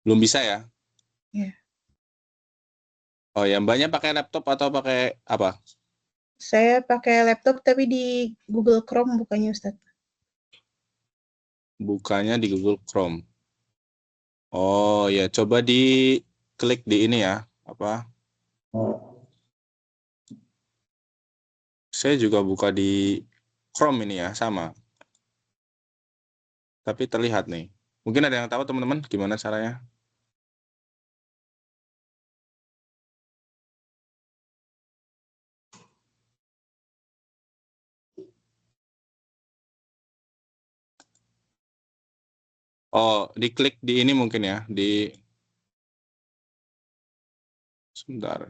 Belum bisa ya? Ya. Oh ya, Mbaknya pakai laptop atau pakai apa? Saya pakai laptop tapi di Google Chrome bukannya Ustadz. Bukanya di Google Chrome. Oh ya, coba klik di ini ya. Apa? Saya juga buka di Chrome ini ya, sama. Tapi terlihat nih. Mungkin ada yang tahu teman-teman gimana caranya? Oh, diklik di ini mungkin ya, sebentar.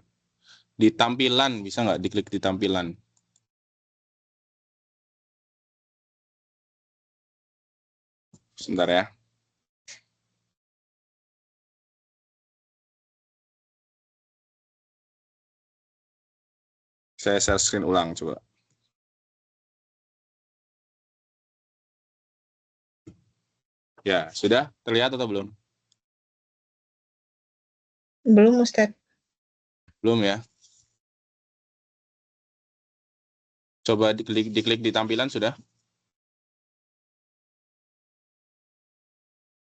Di tampilan, bisa nggak diklik di tampilan? Sebentar ya. Saya share screen ulang coba. Ya, sudah terlihat atau belum? Belum Ustadz. Belum ya. Coba diklik di tampilan sudah.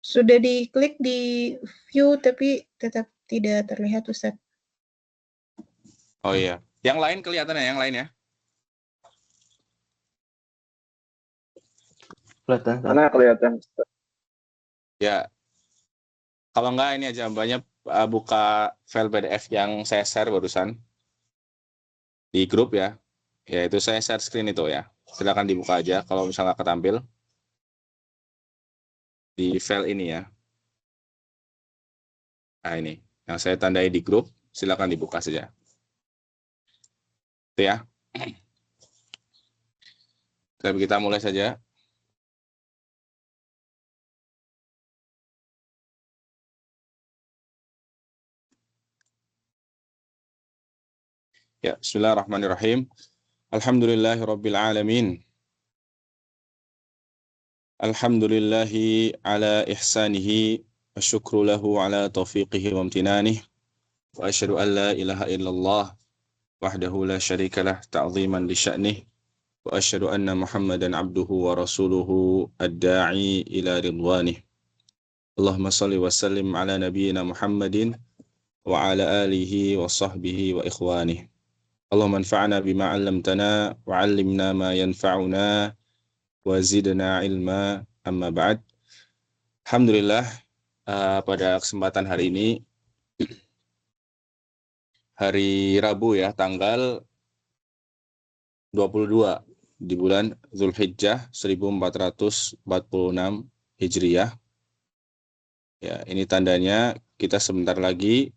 Sudah diklik di view tapi tetap tidak terlihat Ustadz. Oh iya. Yang lain kelihatan ya, yang lain ya? Kelihatan. Mana kelihatan? Ya. Kalau enggak ini aja Mbaknya buka file PDF yang saya share barusan di grup ya. Ya itu saya share screen itu ya. Silakan dibuka aja kalau misalnya nggak ketampil di file ini ya. Nah ini yang saya tandai di grup, silakan dibuka saja. Itu ya. Tapi kita mulai saja. Ya, bismillahirrahmanirrahim. Alhamdulillahirabbil alamin. Alhamdulillahi ala ihsanihi wa syukru lahu ala taufiqihi wa amtinanihi wa asyhadu an la ilaha illallah wahdahu la syarika lah ta'ziman li sya'nih wa asyhadu anna Muhammadan abduhu wa rasuluhu ad-da'i ila ridwanih. Allahumma shalli wa sallim ala nabiyyina Muhammadin wa ala alihi wa sahbihi wa ikhwanih. Allahumma anfa'na bima 'allamtana wa 'allimna ma yanfa'una wa zidna ilma, amma ba'd. Alhamdulillah, pada kesempatan hari ini, hari Rabu ya, tanggal 22 di bulan Zulhijjah 1446 Hijriyah. Ya, ini tandanya kita sebentar lagi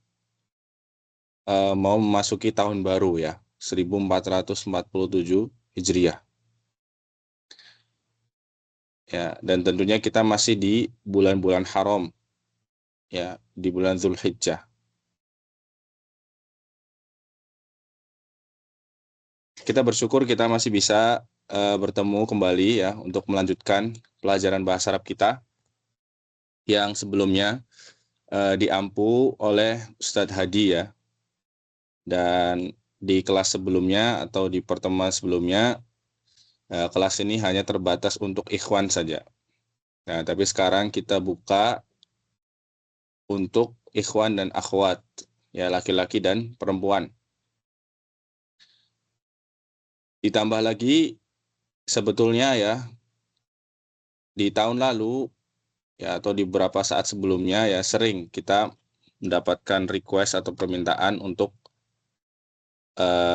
mau memasuki tahun baru ya, 1447 Hijriyah. Ya, dan tentunya kita masih di bulan-bulan haram, ya, di bulan Zulhijjah. Kita bersyukur kita masih bisa bertemu kembali ya untuk melanjutkan pelajaran bahasa Arab kita yang sebelumnya diampu oleh Ustadz Hadi ya. Dan di kelas sebelumnya atau di pertemuan sebelumnya kelas ini hanya terbatas untuk ikhwan saja. Nah, tapi sekarang kita buka untuk ikhwan dan akhwat, ya laki-laki dan perempuan. Ditambah lagi sebetulnya ya di tahun lalu ya atau di beberapa saat sebelumnya ya sering kita mendapatkan request atau permintaan untuk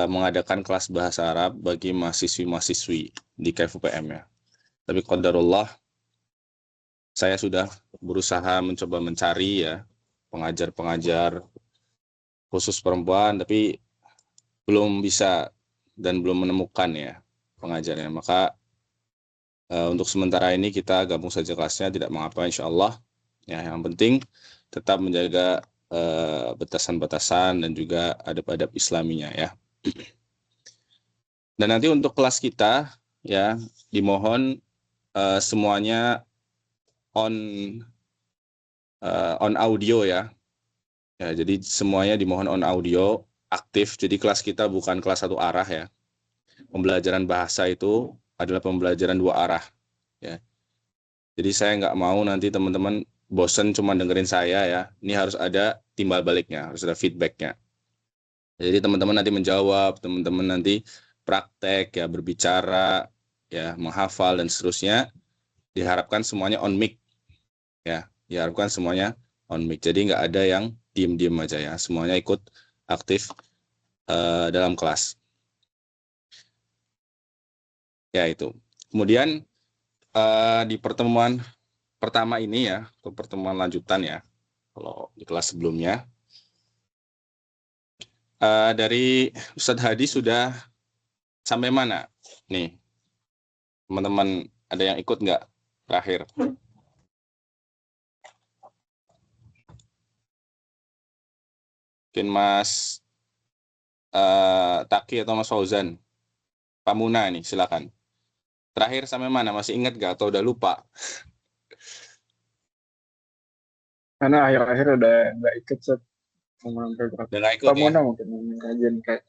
mengadakan kelas bahasa Arab bagi mahasiswi-mahasiswi di KFUPM ya. Tapi qadarullah saya sudah berusaha mencoba mencari ya pengajar-pengajar khusus perempuan, tapi belum bisa dan belum menemukan ya pengajarnya. Maka untuk sementara ini kita gabung saja kelasnya, tidak mengapa insya Allah. Ya, yang penting tetap menjaga batasan-batasan dan juga adab-adab Islaminya ya. Dan nanti untuk kelas kita ya dimohon semuanya on on audio ya. Ya, jadi semuanya dimohon on audio, aktif. Jadi kelas kita bukan kelas satu arah ya. Pembelajaran bahasa itu adalah pembelajaran dua arah. Ya. Jadi saya nggak mau nanti teman-teman bosen cuma dengerin saya ya. Ini harus ada timbal baliknya, harus ada feedbacknya. Jadi teman-teman nanti menjawab, teman-teman nanti praktek ya, berbicara, ya, menghafal dan seterusnya. Diharapkan semuanya on mic ya. Diharapkan semuanya on mic. Jadi nggak ada yang diem-diem aja ya. Semuanya ikut aktif dalam kelas. Ya itu. Kemudian di pertemuan pertama ini ya, atau pertemuan lanjutan ya, kalau di kelas sebelumnya, dari Ustadz Hadi sudah sampai mana? Nih, teman-teman ada yang ikut nggak terakhir? Mungkin Mas Taki atau Mas Fauzan? Pak Muna nih, silakan. Terakhir sampai mana? Masih ingat nggak atau udah lupa? Karena akhir-akhir udah nggak ikut set sampai berapa. Udah nggak ikut ya? Mona mungkin kajian kayak.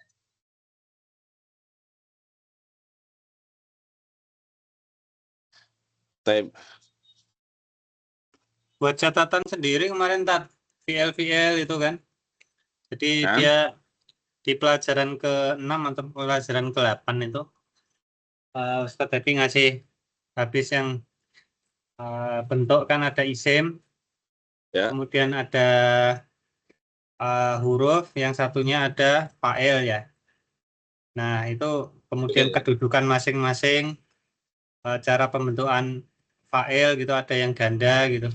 Buat catatan sendiri kemarin VL itu kan. Jadi Hah? dia di pelajaran ke-6 atau pelajaran ke-8 itu Ustadz tadi ngasih habis yang bentuk kan ada isim, Ya. kemudian ada huruf, yang satunya ada fa'il ya. Nah itu kemudian kedudukan masing-masing, cara pembentukan fa'il gitu, ada yang ganda gitu.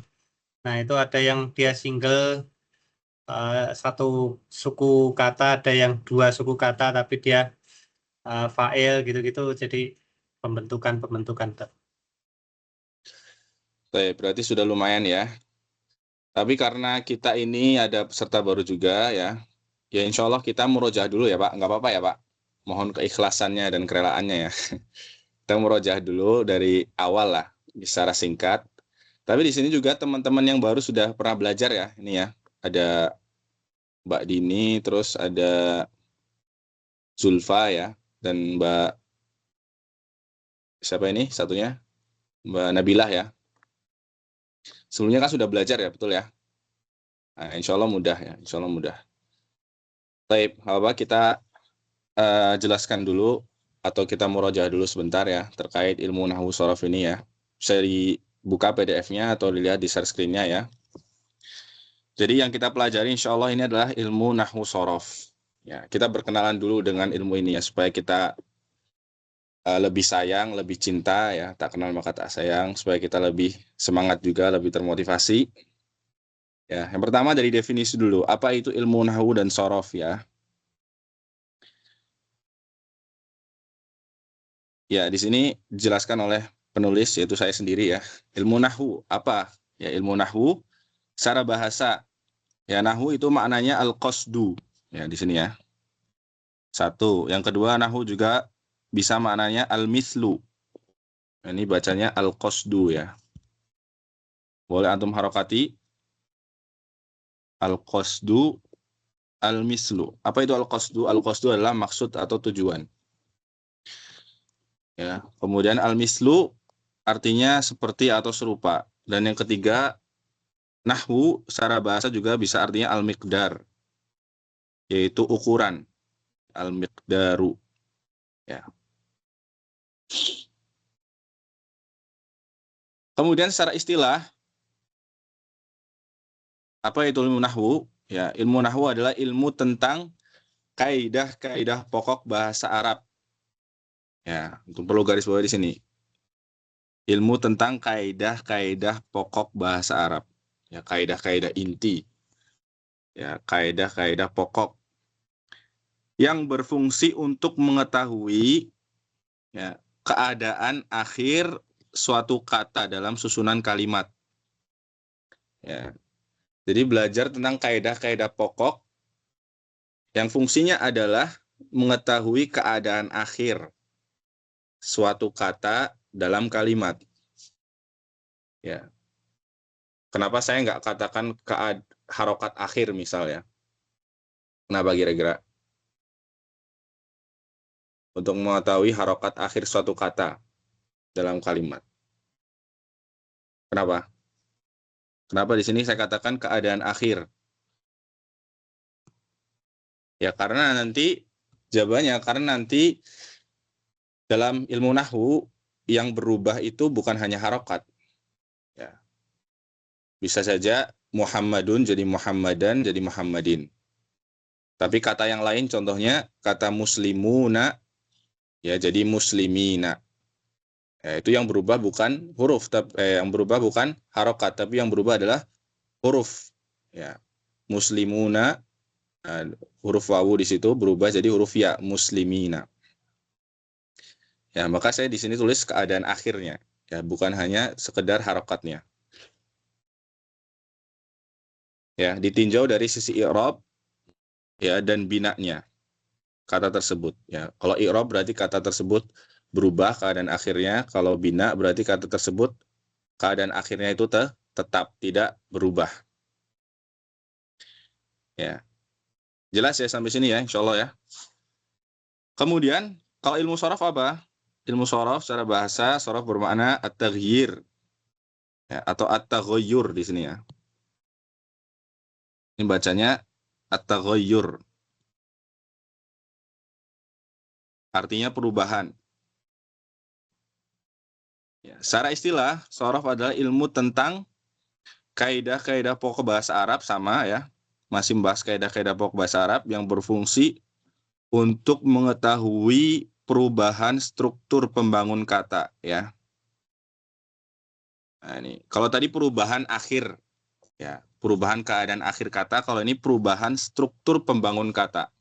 Nah itu ada yang dia single, satu suku kata, ada yang dua suku kata tapi dia fa'il gitu-gitu, jadi pembentukan. Berarti sudah lumayan ya. Tapi karena kita ini ada peserta baru juga ya, ya insya Allah kita murojaah dulu ya Pak, nggak apa-apa ya Pak. Mohon keikhlasannya dan kerelaannya ya. Kita murojaah dulu dari awal lah, secara singkat. Tapi di sini juga teman-teman yang baru sudah pernah belajar ya, ini ya. Ada Mbak Dini, terus ada Zulfa ya, dan Mbak siapa ini satunya? Mbak Nabilah ya. Sebelumnya kan sudah belajar ya, betul ya? Nah, insya Allah mudah ya, insya Allah mudah. Baik, apa kita jelaskan dulu atau kita murojaah dulu sebentar ya terkait ilmu nahwu shorof ini ya. Bisa dibuka PDF-nya atau dilihat di share screen-nya ya. Jadi yang kita pelajari insya Allah ini adalah ilmu nahwu shorof. Ya, kita berkenalan dulu dengan ilmu ini ya supaya kita lebih sayang, lebih cinta ya, tak kenal maka tak sayang, supaya kita lebih semangat juga, lebih termotivasi. Ya, yang pertama dari definisi dulu, apa itu ilmu nahwu dan shorof ya? Ya, di sini dijelaskan oleh penulis, yaitu saya sendiri ya. Ilmu nahwu, apa? Ya, ilmu nahwu, secara bahasa. Ya, nahwu itu maknanya al-qasdu. Ya, di sini ya. Satu. Yang kedua, nahwu juga bisa maknanya al-mithlu. Ini bacanya al-qasdu ya. Boleh antum harokati. Al-qasdu, al-mithlu. Apa itu al-qasdu? Al-qasdu adalah maksud atau tujuan. Ya, kemudian al-mithlu artinya seperti atau serupa. Dan yang ketiga, nahwu secara bahasa juga bisa artinya al-miqdar, yaitu ukuran, al-miqdaru. Ya. Kemudian secara istilah, apa itu ilmu nahwu? Ya, ilmu nahwu adalah ilmu tentang kaidah-kaidah pokok bahasa Arab. Ya, untuk perlu garis bawah di sini. Ilmu tentang kaidah-kaidah pokok bahasa Arab. Ya, kaidah-kaidah inti. Ya, kaidah-kaidah pokok yang berfungsi untuk mengetahui ya, keadaan akhir suatu kata dalam susunan kalimat. Ya. Jadi belajar tentang kaidah-kaidah pokok yang fungsinya adalah mengetahui keadaan akhir suatu kata dalam kalimat. Ya. Kenapa saya nggak katakan harokat akhir misalnya? Kenapa kira-kira? Untuk mengetahui harokat akhir suatu kata dalam kalimat. Kenapa? Kenapa di sini saya katakan keadaan akhir? Ya karena nanti jawabannya karena nanti dalam ilmu nahwu yang berubah itu bukan hanya harokat. Ya. Bisa saja Muhammadun jadi Muhammadan jadi Muhammadin. Tapi kata yang lain contohnya kata muslimuna ya jadi muslimina. Ya, itu yang berubah bukan huruf, yang berubah bukan harokat, tapi yang berubah adalah huruf. Ya, muslimuna, huruf wawu di situ berubah jadi huruf ya, muslimina. Ya, maka saya di sini tulis keadaan akhirnya, ya, bukan hanya sekedar harokatnya. Ya, ditinjau dari sisi i'rab, ya, dan binanya kata tersebut. Ya, kalau i'rab berarti kata tersebut berubah keadaan akhirnya, kalau bina berarti kata tersebut keadaan akhirnya itu tetap tidak berubah. Ya. Jelas ya sampai sini ya, insya Allah ya. Kemudian, kalau ilmu shorof apa? Ilmu shorof secara bahasa, shorof bermakna at-taghyir. Ya, atau at-taghayyur di sini ya. Ini bacanya at-taghayyur. Artinya perubahan. Ya, secara istilah, shorof adalah ilmu tentang kaidah-kaidah pokok bahasa Arab sama ya. Masih membahas kaidah-kaidah pokok bahasa Arab yang berfungsi untuk mengetahui perubahan struktur pembangun kata ya. Nah, ini kalau tadi perubahan akhir ya, perubahan keadaan akhir kata, kalau ini perubahan struktur pembangun kata.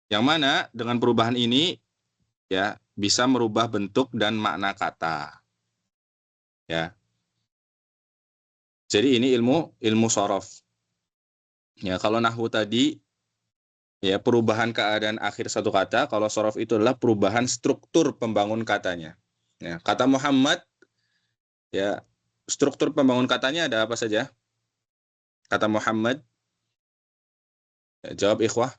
Yang mana dengan perubahan ini ya bisa merubah bentuk dan makna kata. Ya. Jadi ini ilmu shorof. Ya, kalau nahwu tadi ya perubahan keadaan akhir satu kata, kalau shorof itu adalah perubahan struktur pembangun katanya. Ya, kata Muhammad ya struktur pembangun katanya ada apa saja? Kata Muhammad. Ya, jawab ikhwah.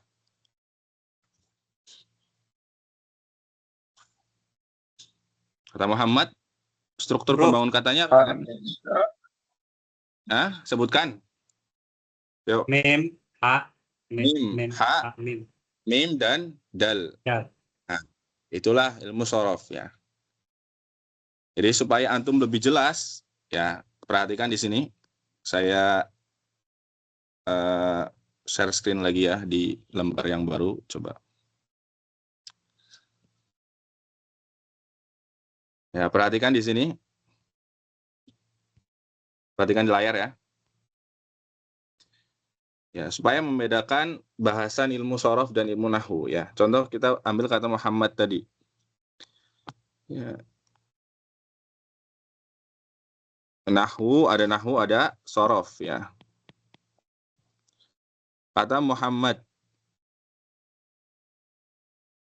Kata Muhammad, struktur pembangun katanya apa? Nah, sebutkan. Yuk. Mim, ha, Mim, ha, mim. mim, dan dal. Ya. Nah, itulah ilmu shorof ya. Jadi supaya antum lebih jelas, ya perhatikan di sini. Saya share screen lagi ya di lembar yang baru. Coba. Ya, perhatikan di sini. Perhatikan di layar ya. Ya, supaya membedakan bahasan ilmu shorof dan ilmu nahwu ya. Contoh kita ambil kata Muhammad tadi. Ya. Nahwu, ada shorof ya. Kata Muhammad.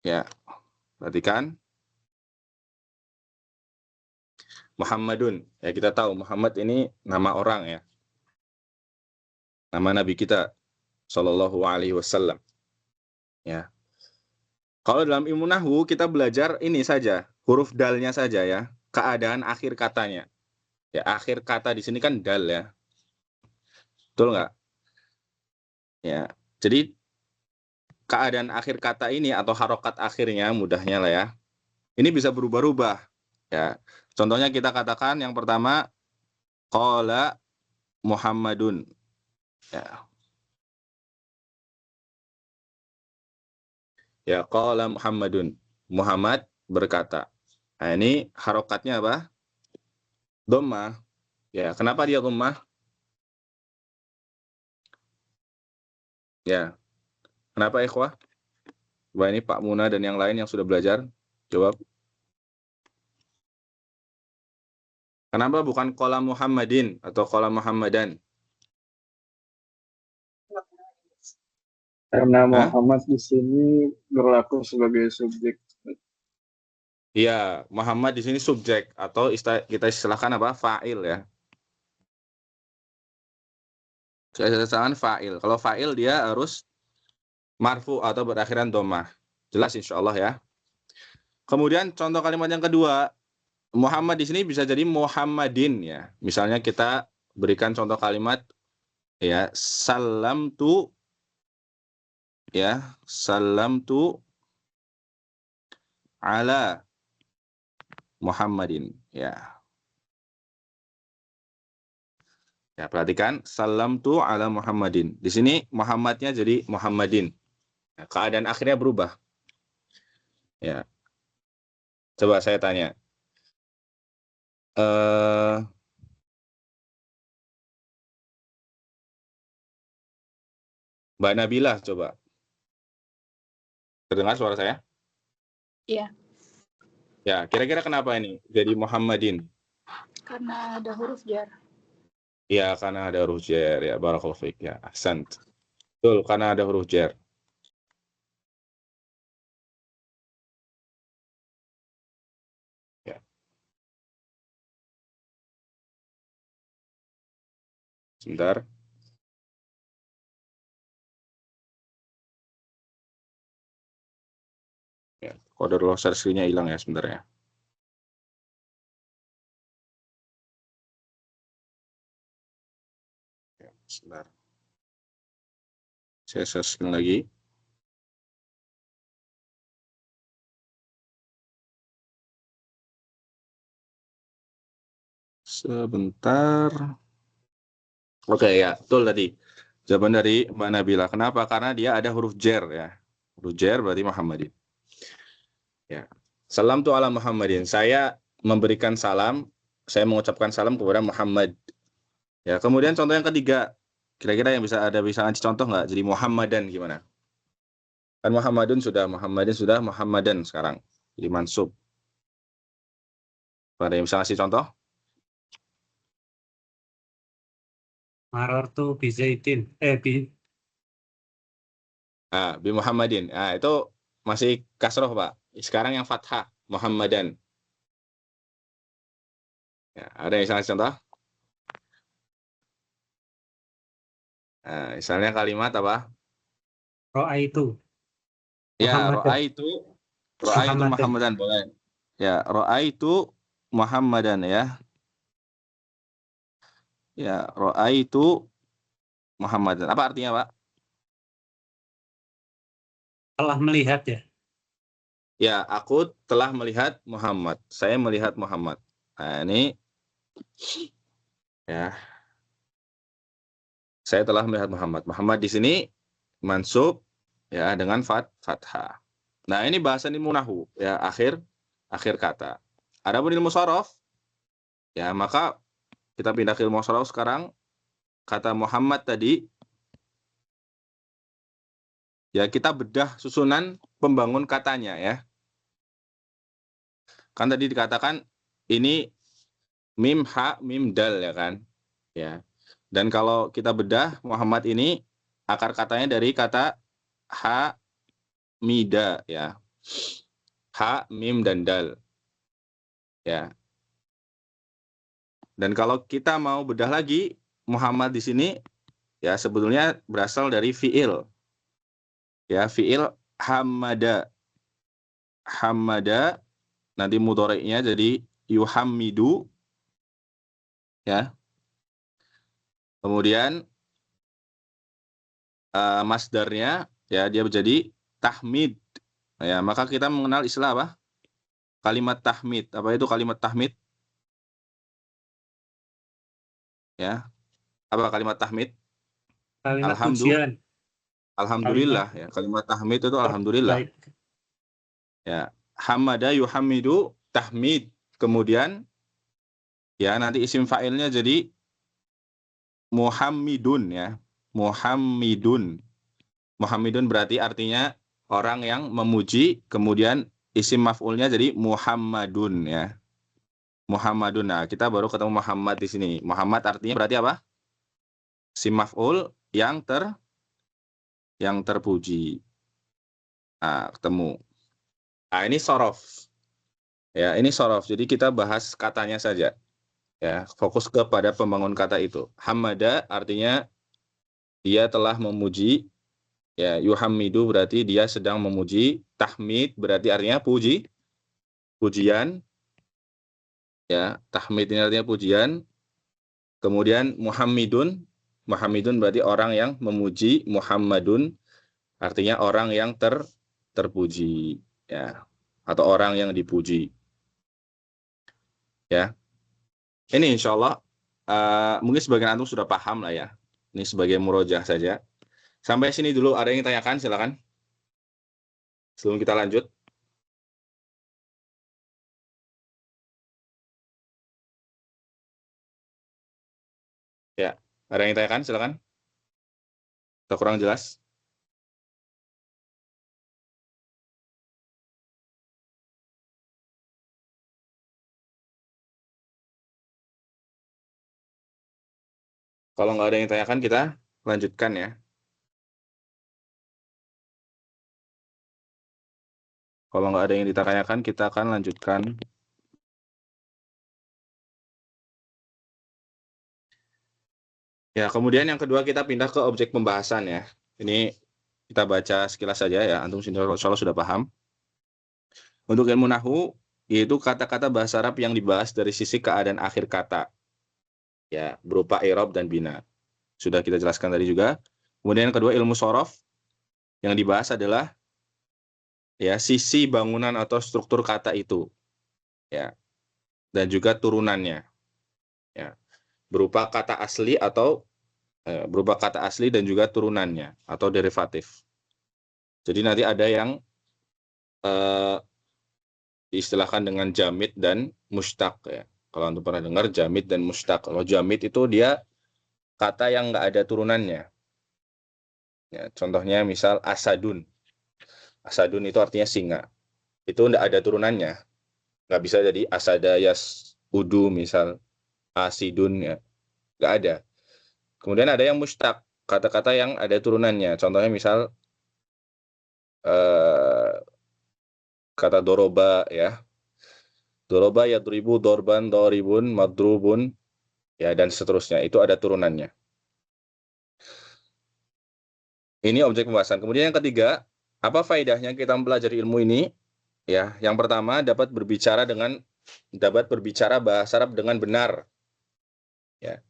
Ya, perhatikan. Muhammadun. Ya, kita tahu Muhammad ini nama orang ya. Nama Nabi kita Shallallahu Alaihi Wasallam. Ya. Kalau dalam ilmu nahwu kita belajar ini saja, huruf dalnya saja ya, keadaan akhir katanya. Ya, akhir kata di sini kan dal ya. Betul nggak? Ya. Jadi keadaan akhir kata ini atau harokat akhirnya mudahnya lah ya. Ini bisa berubah-ubah. Ya. Contohnya kita katakan yang pertama qala Muhammadun. Ya. Ya, qala Muhammadun. Muhammad berkata. Nah, ini harokatnya apa? Dhammah. Ya, kenapa dia dhammah? Ya. Kenapa ikhwah? Coba ini Pak Muna dan yang lain yang sudah belajar jawab. Kenapa bukan qala Muhammadin atau qala Muhammadan? Karena Muhammad di sini berlaku sebagai subjek. Iya, Muhammad di sini subjek atau kita istilahkan apa? Fa'il ya. Kesalahan fa'il. Kalau fa'il dia harus marfu atau berakhiran dhammah. Jelas insyaallah ya. Kemudian contoh kalimat yang kedua, Muhammad di sini bisa jadi Muhammadin ya. Misalnya kita berikan contoh kalimat ya, salamtu ala Muhammadin ya. Ya, perhatikan salamtu ala Muhammadin. Di sini Muhammadnya jadi Muhammadin. Ya, keadaan akhirnya berubah. Ya. Coba saya tanya. Mbak Nabila coba. Terdengar suara saya? Iya. Ya, kira-kira kenapa ini jadi Muhammadin? Karena ada huruf jar. Ya, karena ada huruf jar ya, barakallahu fiik ya. Ahsant. Betul, karena ada huruf jar. Ya. Sebentar. Ya, kode share screen-nya hilang ya sebentar ya. Ya, sebentar. Saya share screen lagi. Sebentar. Oke ya, betul tadi. Jawaban dari Mbak Nabila. Kenapa? Karena dia ada huruf jar ya. Huruf jar berarti Muhammadin. Ya. Salam tu ala Muhammadin. Saya memberikan salam, saya mengucapkan salam kepada Muhammad. Ya, kemudian contoh yang ketiga. Kira-kira yang bisa ngasih contoh nggak? Jadi Muhammadan gimana? Kan Muhammadun sudah, Muhammadan sekarang. Jadi mansub. Ada yang bisa ngasih contoh? Marartu bi Zaidin. Bi Muhammadin. Itu masih kasroh, Pak. Sekarang yang fathah, Muhammadan. Ya, ada yang bisa ngasih contoh? Misalnya kalimat apa? Ra'aitu. Ya, Muhammadan. Ra'aitu Muhammadan boleh. Ya, Ra'aitu Muhammadan ya. Ya, Ra'aitu Muhammadan. Apa artinya, Pak? Telah melihat ya. Ya, aku telah melihat Muhammad. Saya melihat Muhammad. Nah, ini ya. Saya telah melihat Muhammad. Muhammad di sini mansub ya dengan fathah. Nah, ini bahasan ilmu nahwu ya, akhir kata. Adapun ilmu shorof ya, maka kita pindah ke ilmu shorof sekarang. Kata Muhammad tadi ya, kita bedah susunan pembangun katanya ya. Kan tadi dikatakan ini mim ha mim dal ya kan. Ya. Dan kalau kita bedah Muhammad ini akar katanya dari kata ha mida ya. Ha mim dan dal. Ya. Dan kalau kita mau bedah lagi, Muhammad di sini ya sebetulnya berasal dari fiil. Ya, fiil hamada. Hamada nanti mudhari'nya jadi yuhammidu. Ya. Kemudian masdarnya ya dia menjadi tahmid. Ya, maka kita mengenal istilah apa? Kalimat tahmid. Apa itu kalimat tahmid? Ya. Apa kalimat tahmid? Kalimat pujian. Alhamdulillah ya. Kalimat tahmid itu alhamdulillah. Baik. Ya. Hamada yuhamidu tahmid. Kemudian ya nanti isim fa'ilnya jadi Muhammidun ya. Muhammidun. Muhammidun berarti artinya orang yang memuji, kemudian isim maf'ulnya jadi Muhammadun ya. Muhammadun. Nah, kita baru ketemu Muhammad di sini. Muhammad artinya berarti apa? Isim maf'ul yang terpuji. Nah, ketemu. Nah, ini sorof. Ya, ini sorof. Jadi kita bahas katanya saja. Ya, fokus kepada pembangun kata itu. Hamada artinya dia telah memuji. Ya, yuhammidu berarti dia sedang memuji. Tahmid berarti artinya pujian. Ya, tahmid ini artinya pujian. Kemudian Muhammadun berarti orang yang memuji. Muhammadun artinya orang yang terpuji, ya, atau orang yang dipuji. Ya, ini insya Allah mungkin sebagian antum sudah paham lah ya. Ini sebagai murojaah saja. Sampai sini dulu, ada yang ditanyakan, silakan. Sebelum kita lanjut. Ya, ada yang ditanyakan, silakan. Atau kurang jelas? Kalau nggak ada yang ditanyakan, kita lanjutkan ya. Kalau nggak ada yang ditanyakan, kita akan lanjutkan. Ya, kemudian yang kedua kita pindah ke objek pembahasan ya. Ini kita baca sekilas saja ya, antum insya Allah sudah paham. Untuk ilmu nahwu, yaitu kata-kata bahasa Arab yang dibahas dari sisi keadaan akhir kata. Ya, berupa i'rab dan bina. Sudah kita jelaskan tadi juga. Kemudian yang kedua ilmu shorof, yang dibahas adalah ya sisi bangunan atau struktur kata itu. Ya. Dan juga turunannya. Ya. Berupa kata asli atau berupa kata asli dan juga turunannya atau derivatif. Jadi nanti ada yang diistilahkan dengan jamid dan mustaq ya. Kalau antum pernah dengar jamid dan mustaq. Kalau jamid itu dia kata yang nggak ada turunannya. Ya, contohnya misal asadun. Asadun itu artinya singa. Itu nggak ada turunannya. Nggak bisa jadi asada yasudu misal asidun ya. Nggak ada. Kemudian ada yang mustaq. Kata-kata yang ada turunannya. Contohnya misal kata doroba ya. Doroba yadribu dorban doribun madrubun ya dan seterusnya. Itu ada turunannya. Ini objek pembahasan. Kemudian yang ketiga, apa faedahnya kita mempelajari ilmu ini? Ya, yang pertama dapat berbicara bahasa Arab dengan benar. Ya.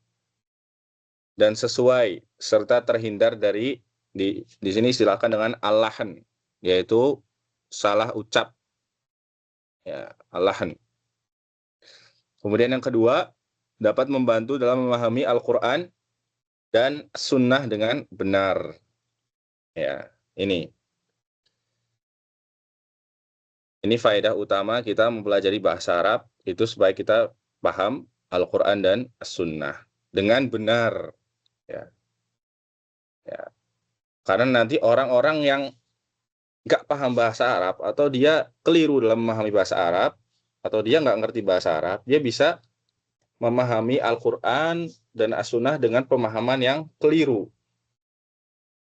Dan sesuai serta terhindar dari di sini istilahkan dengan al-lahan, yaitu salah ucap. Ya, al-lahan. Kemudian yang kedua, dapat membantu dalam memahami Al-Qur'an dan sunnah dengan benar. Ya, ini faedah utama kita mempelajari bahasa Arab itu supaya kita paham Al-Qur'an dan sunnah dengan benar. Ya. Ya. Karena nanti orang-orang yang nggak paham bahasa Arab atau dia keliru dalam memahami bahasa Arab atau dia nggak ngerti bahasa Arab, dia bisa memahami Al-Qur'an dan As-Sunnah dengan pemahaman yang keliru.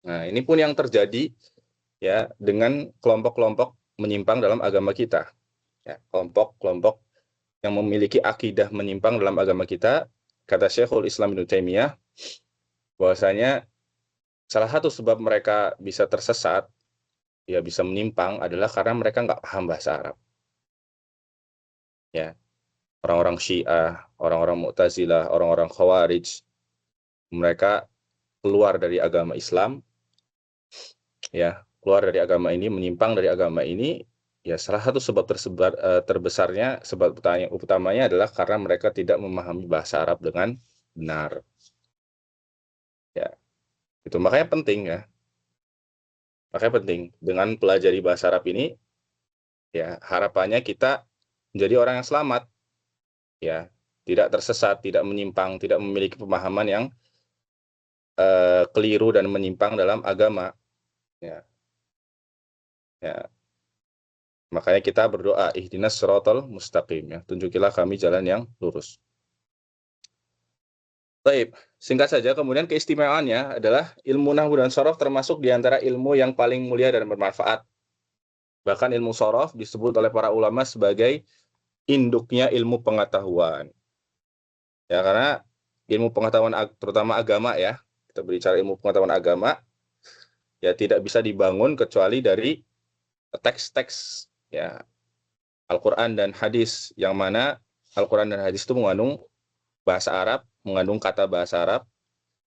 Nah, ini pun yang terjadi ya dengan kelompok-kelompok menyimpang dalam agama kita. Ya, kelompok-kelompok yang memiliki akidah menyimpang dalam agama kita, kata Syekhul Islam Ibnu Taimiyah, bahwasanya salah satu sebab mereka bisa tersesat, ya bisa menyimpang adalah karena mereka nggak paham bahasa Arab. Ya, orang-orang Syiah, orang-orang Mu'tazilah, orang-orang Khawarij, mereka keluar dari agama Islam, ya keluar dari agama ini, menyimpang dari agama ini, ya salah satu sebab terbesarnya, sebab utamanya adalah karena mereka tidak memahami bahasa Arab dengan benar. Ya, itu makanya penting ya. Makanya penting dengan pelajari bahasa Arab ini, ya harapannya kita menjadi orang yang selamat, ya tidak tersesat, tidak menyimpang, tidak memiliki pemahaman yang keliru dan menyimpang dalam agama. Ya. Ya. Makanya kita berdoa, ihdinas siratal mustaqim, ya, tunjukilah kami jalan yang lurus. Baik, singkat saja, kemudian keistimewaannya adalah ilmu nahwu dan shorof termasuk di antara ilmu yang paling mulia dan bermanfaat. Bahkan ilmu shorof disebut oleh para ulama sebagai induknya ilmu pengetahuan. Ya, karena ilmu pengetahuan terutama agama ya, kita berbicara ilmu pengetahuan agama, ya tidak bisa dibangun kecuali dari teks-teks ya Al-Quran dan hadis, yang mana Al-Quran dan hadis itu mengandung bahasa Arab, mengandung kata bahasa Arab,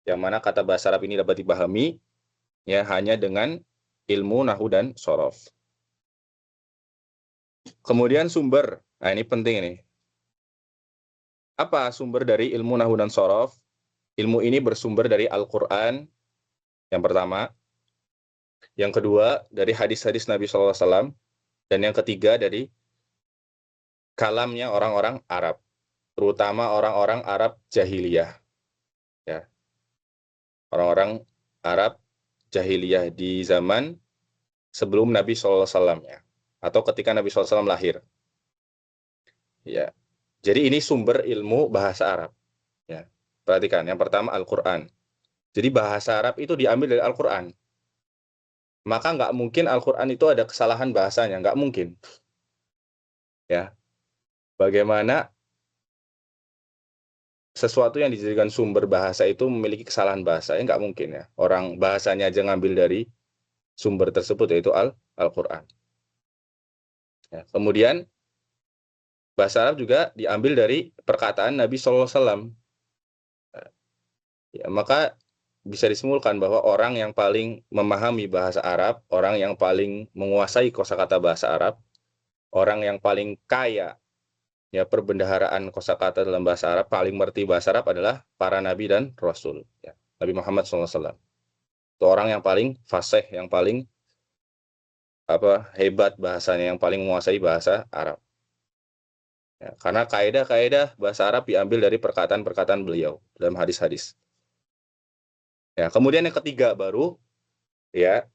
yang mana kata bahasa Arab ini dapat dipahami ya hanya dengan ilmu nahwu dan shorof. Kemudian sumber, nah ini penting ini. Apa sumber dari ilmu nahwu dan shorof? Ilmu ini bersumber dari Al-Quran, yang pertama. Yang kedua, dari hadis-hadis Nabi SAW. Dan yang ketiga, dari kalamnya orang-orang Arab. Terutama orang-orang Arab jahiliyah. Ya. Orang-orang Arab jahiliyah di zaman sebelum Nabi SAW. Ya. Atau ketika Nabi SAW lahir. Ya. Jadi ini sumber ilmu bahasa Arab. Ya. Perhatikan, yang pertama Al-Quran. Jadi bahasa Arab itu diambil dari Al-Quran. Maka nggak mungkin Al-Quran itu ada kesalahan bahasanya, nggak mungkin. Ya, bagaimana sesuatu yang dijadikan sumber bahasa itu memiliki kesalahan bahasa, ya nggak mungkin ya. Orang bahasanya aja ngambil dari sumber tersebut, yaitu Al-Quran. Ya, kemudian bahasa Arab juga diambil dari perkataan Nabi SAW. Ya, maka bisa disimpulkan bahwa orang yang paling memahami bahasa Arab, orang yang paling menguasai kosakata bahasa Arab, orang yang paling kaya ya perbendaharaan kosakata dalam bahasa Arab, paling mengerti bahasa Arab adalah para nabi dan rasul. Ya. Nabi Muhammad SAW. Itu orang yang paling fasih, yang paling hebat bahasanya, yang paling menguasai bahasa Arab. Ya, karena kaidah-kaidah bahasa Arab diambil dari perkataan-perkataan beliau dalam hadis-hadis. Ya, kemudian yang ketiga baru ya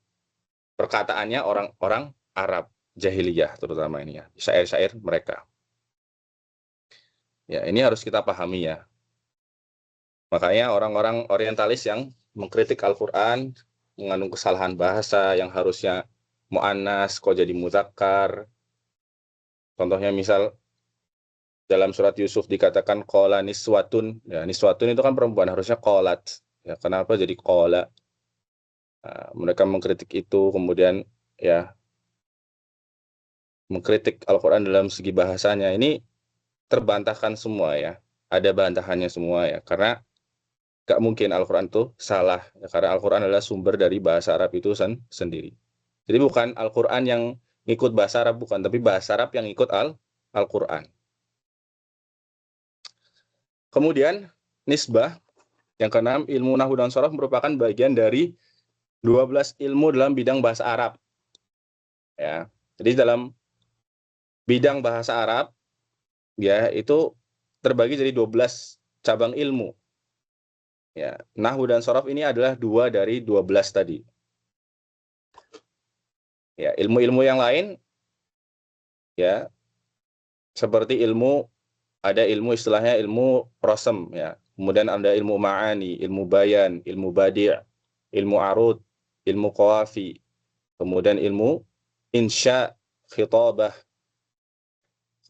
perkataannya orang-orang Arab jahiliyah terutama ini ya, syair-syair mereka. Ya, ini harus kita pahami ya. Makanya orang-orang orientalis yang mengkritik Al-Qur'an mengandung kesalahan bahasa yang harusnya muannas kok jadi muzakkar. Contohnya misal dalam surat Yusuf dikatakan qala niswatun. Ya, niswatun itu kan perempuan, harusnya qalat. Ya, kenapa jadi qala? Nah, mereka mengkritik itu, kemudian ya mengkritik Al-Quran dalam segi bahasanya. Ini terbantahkan semua ya. Ada bantahannya semua ya. Karena gak mungkin Al-Quran itu salah. Ya, karena Al-Quran adalah sumber dari bahasa Arab itu sendiri. Jadi bukan Al-Quran yang ngikut bahasa Arab, bukan. Tapi bahasa Arab yang ikut Al-Quran. Kemudian nisbah. Yang keenam, ilmu nahwu dan shorof merupakan bagian dari 12 ilmu dalam bidang bahasa Arab. Ya. Jadi dalam bidang bahasa Arab ya itu terbagi jadi 12 cabang ilmu. Ya, nahwu dan shorof ini adalah 2 dari 12 tadi. Ya, ilmu-ilmu yang lain ya seperti ada ilmu istilahnya ilmu rosem ya. Kemudian ada ilmu ma'ani, ilmu bayan, ilmu badi', ilmu arud, ilmu qawafi. Kemudian ilmu insya, khitabah.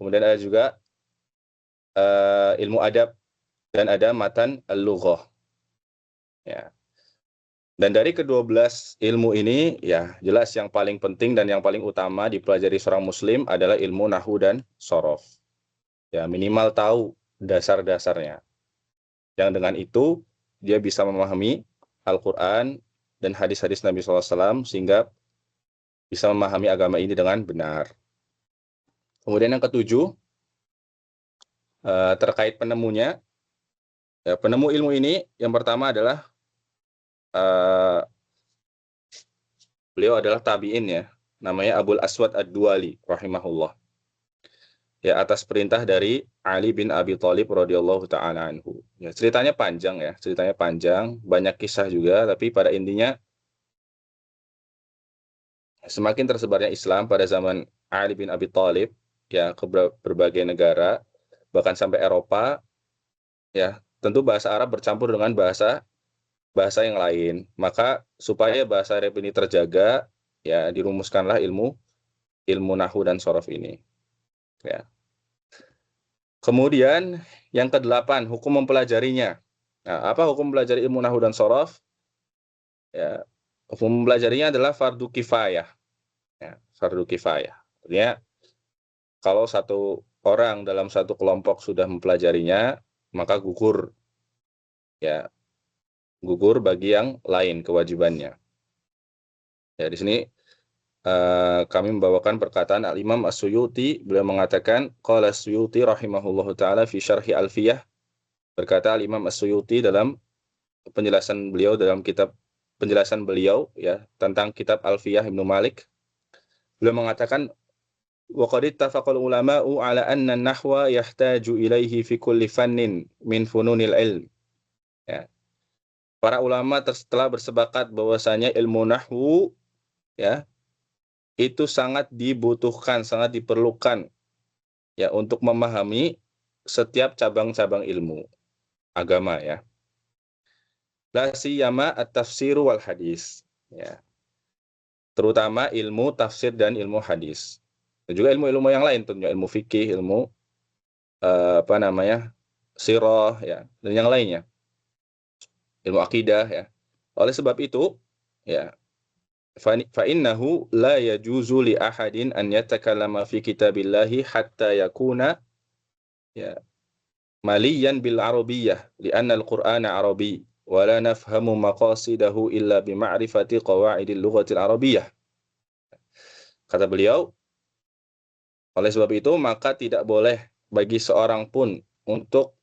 Kemudian ada juga ilmu adab dan ada matan al-lughah. Ya. Dan dari ke-12 ilmu ini ya jelas yang paling penting dan yang paling utama dipelajari seorang muslim adalah ilmu nahwu dan shorof. Ya, minimal tahu dasar-dasarnya. Yang dengan itu dia bisa memahami Al-Qur'an dan hadis-hadis Nabi SAW sehingga bisa memahami agama ini dengan benar. Kemudian yang ketujuh terkait penemunya. Ya, penemu ilmu ini yang pertama adalah beliau adalah tabi'in ya, namanya Abul Aswad Ad-Duali rahimahullah. Ya, atas perintah dari Ali bin Abi Thalib radhiyallahu taala anhu. Ya, ceritanya panjang ya, banyak kisah juga, tapi pada intinya semakin tersebarnya Islam pada zaman Ali bin Abi Thalib ya ke berbagai negara, bahkan sampai Eropa, ya, tentu bahasa Arab bercampur dengan bahasa yang lain. Maka supaya bahasa Arab ini terjaga, ya dirumuskanlah ilmu nahwu dan shorof ini. Ya. Kemudian yang ke-8, hukum mempelajarinya. Nah, apa hukum mempelajari ilmu nahwu dan shorof? Ya, hukum mempelajarinya adalah fardu kifayah. Ya, fardu kifayah. Artinya kalau satu orang dalam satu kelompok sudah mempelajarinya, maka gugur, ya, gugur bagi yang lain kewajibannya. Ya, di sini kami membawakan perkataan Al-Imam As-Suyuti. Beliau mengatakan, qala As-Suyuti rahimahullahu taala fi syarhi Alfiyah. Berkata Al-Imam As-Suyuti dalam penjelasan beliau dalam kitab penjelasan beliau ya tentang kitab Alfiyah Ibnu Malik. Beliau mengatakan, wa qad ittafaqal ulama'u ala anna an-nahwa yahtaju ilaihi fi kulli fannin min fununil ilm. Ya. Para ulama telah bersepakat bahwasanya ilmu nahwu ya itu sangat dibutuhkan, sangat diperlukan ya untuk memahami setiap cabang-cabang ilmu agama ya. La siyama at-tafsir wal hadis ya. Terutama ilmu tafsir dan ilmu hadis. Dan juga ilmu-ilmu yang lain tentunya ilmu fikih, ilmu sirah ya dan yang lainnya. Ilmu akidah ya. Oleh sebab itu ya fa innahu la yajuzu li ahadin an yatakallama fi kitabillahi hatta yakuna ya maliyan bil arabiyyah li'anna al-Qur'ana arabi wa la nafhamu maqasidahu illa bi ma'rifati qawaidil lughatil arabiyyah. Kata beliau, oleh sebab itu maka tidak boleh bagi seorang pun untuk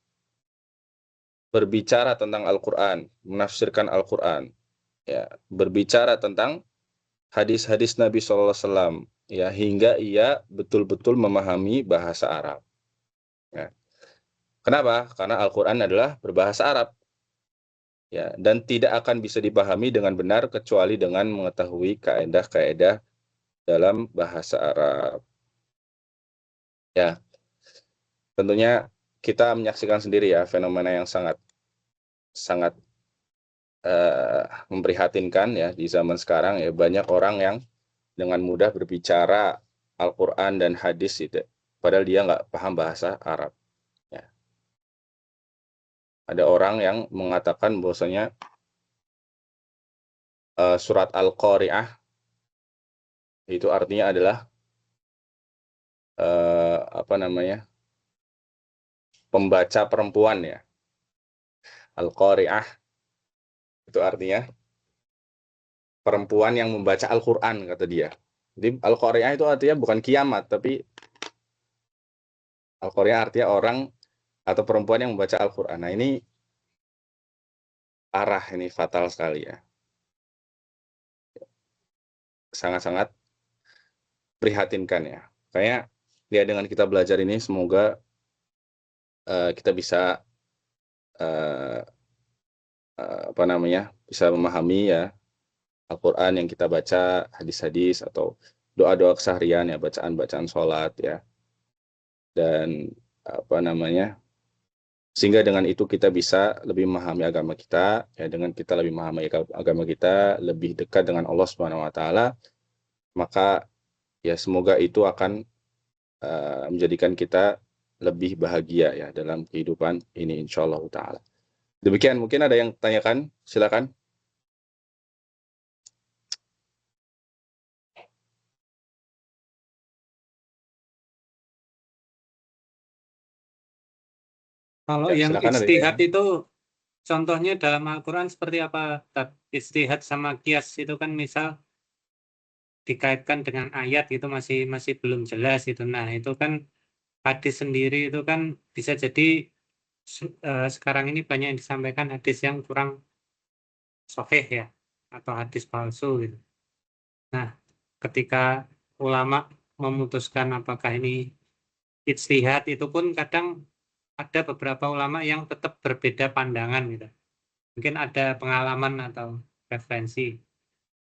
berbicara tentang Al-Qur'an, menafsirkan Al-Qur'an, ya, berbicara tentang hadis-hadis Nabi SAW ya hingga ia betul-betul memahami bahasa Arab. Ya. Kenapa? Karena Al-Qur'an adalah berbahasa Arab. Ya, dan tidak akan bisa dipahami dengan benar kecuali dengan mengetahui kaedah-kaedah dalam bahasa Arab. Ya. Tentunya kita menyaksikan sendiri ya fenomena yang sangat memprihatinkan ya di zaman sekarang ya banyak orang yang dengan mudah berbicara Al-Quran dan hadis itu, padahal dia nggak paham bahasa Arab. Ya. Ada orang yang mengatakan bahwasanya surat Al-Qari'ah itu artinya adalah pembaca perempuan ya. Al-Qari'ah itu artinya perempuan yang membaca Al-Quran kata dia. Jadi Al-Qari'ah itu artinya bukan kiamat, tapi Al-Qari'ah artinya orang atau perempuan yang membaca Al-Quran. Nah ini parah, ini fatal sekali ya. Sangat-sangat prihatinkan ya. Kayak ya dengan kita belajar ini semoga kita bisa bisa memahami ya Al-Quran yang kita baca, hadis-hadis atau doa-doa keseharian ya, bacaan-bacaan sholat ya. Dan sehingga dengan itu kita bisa lebih memahami agama kita ya, dengan kita lebih memahami agama kita, lebih dekat dengan Allah Subhanahu wa taala, maka ya semoga itu akan menjadikan kita lebih bahagia ya dalam kehidupan ini insyaallah taala. Demikian, mungkin ada yang tanyakan, silakan. Kalau Ya, yang silakan, ada ijtihad itu contohnya dalam Al-Quran seperti apa? Ijtihad sama qiyas itu kan misal dikaitkan dengan ayat itu masih belum jelas itu. Nah, itu kan hadis sendiri itu kan bisa jadi sekarang ini banyak yang disampaikan hadis yang kurang sahih ya atau hadis palsu gitu. Nah, ketika ulama memutuskan apakah ini ijtihad, itu pun kadang ada beberapa ulama yang tetap berbeda pandangan gitu. Mungkin ada pengalaman atau referensi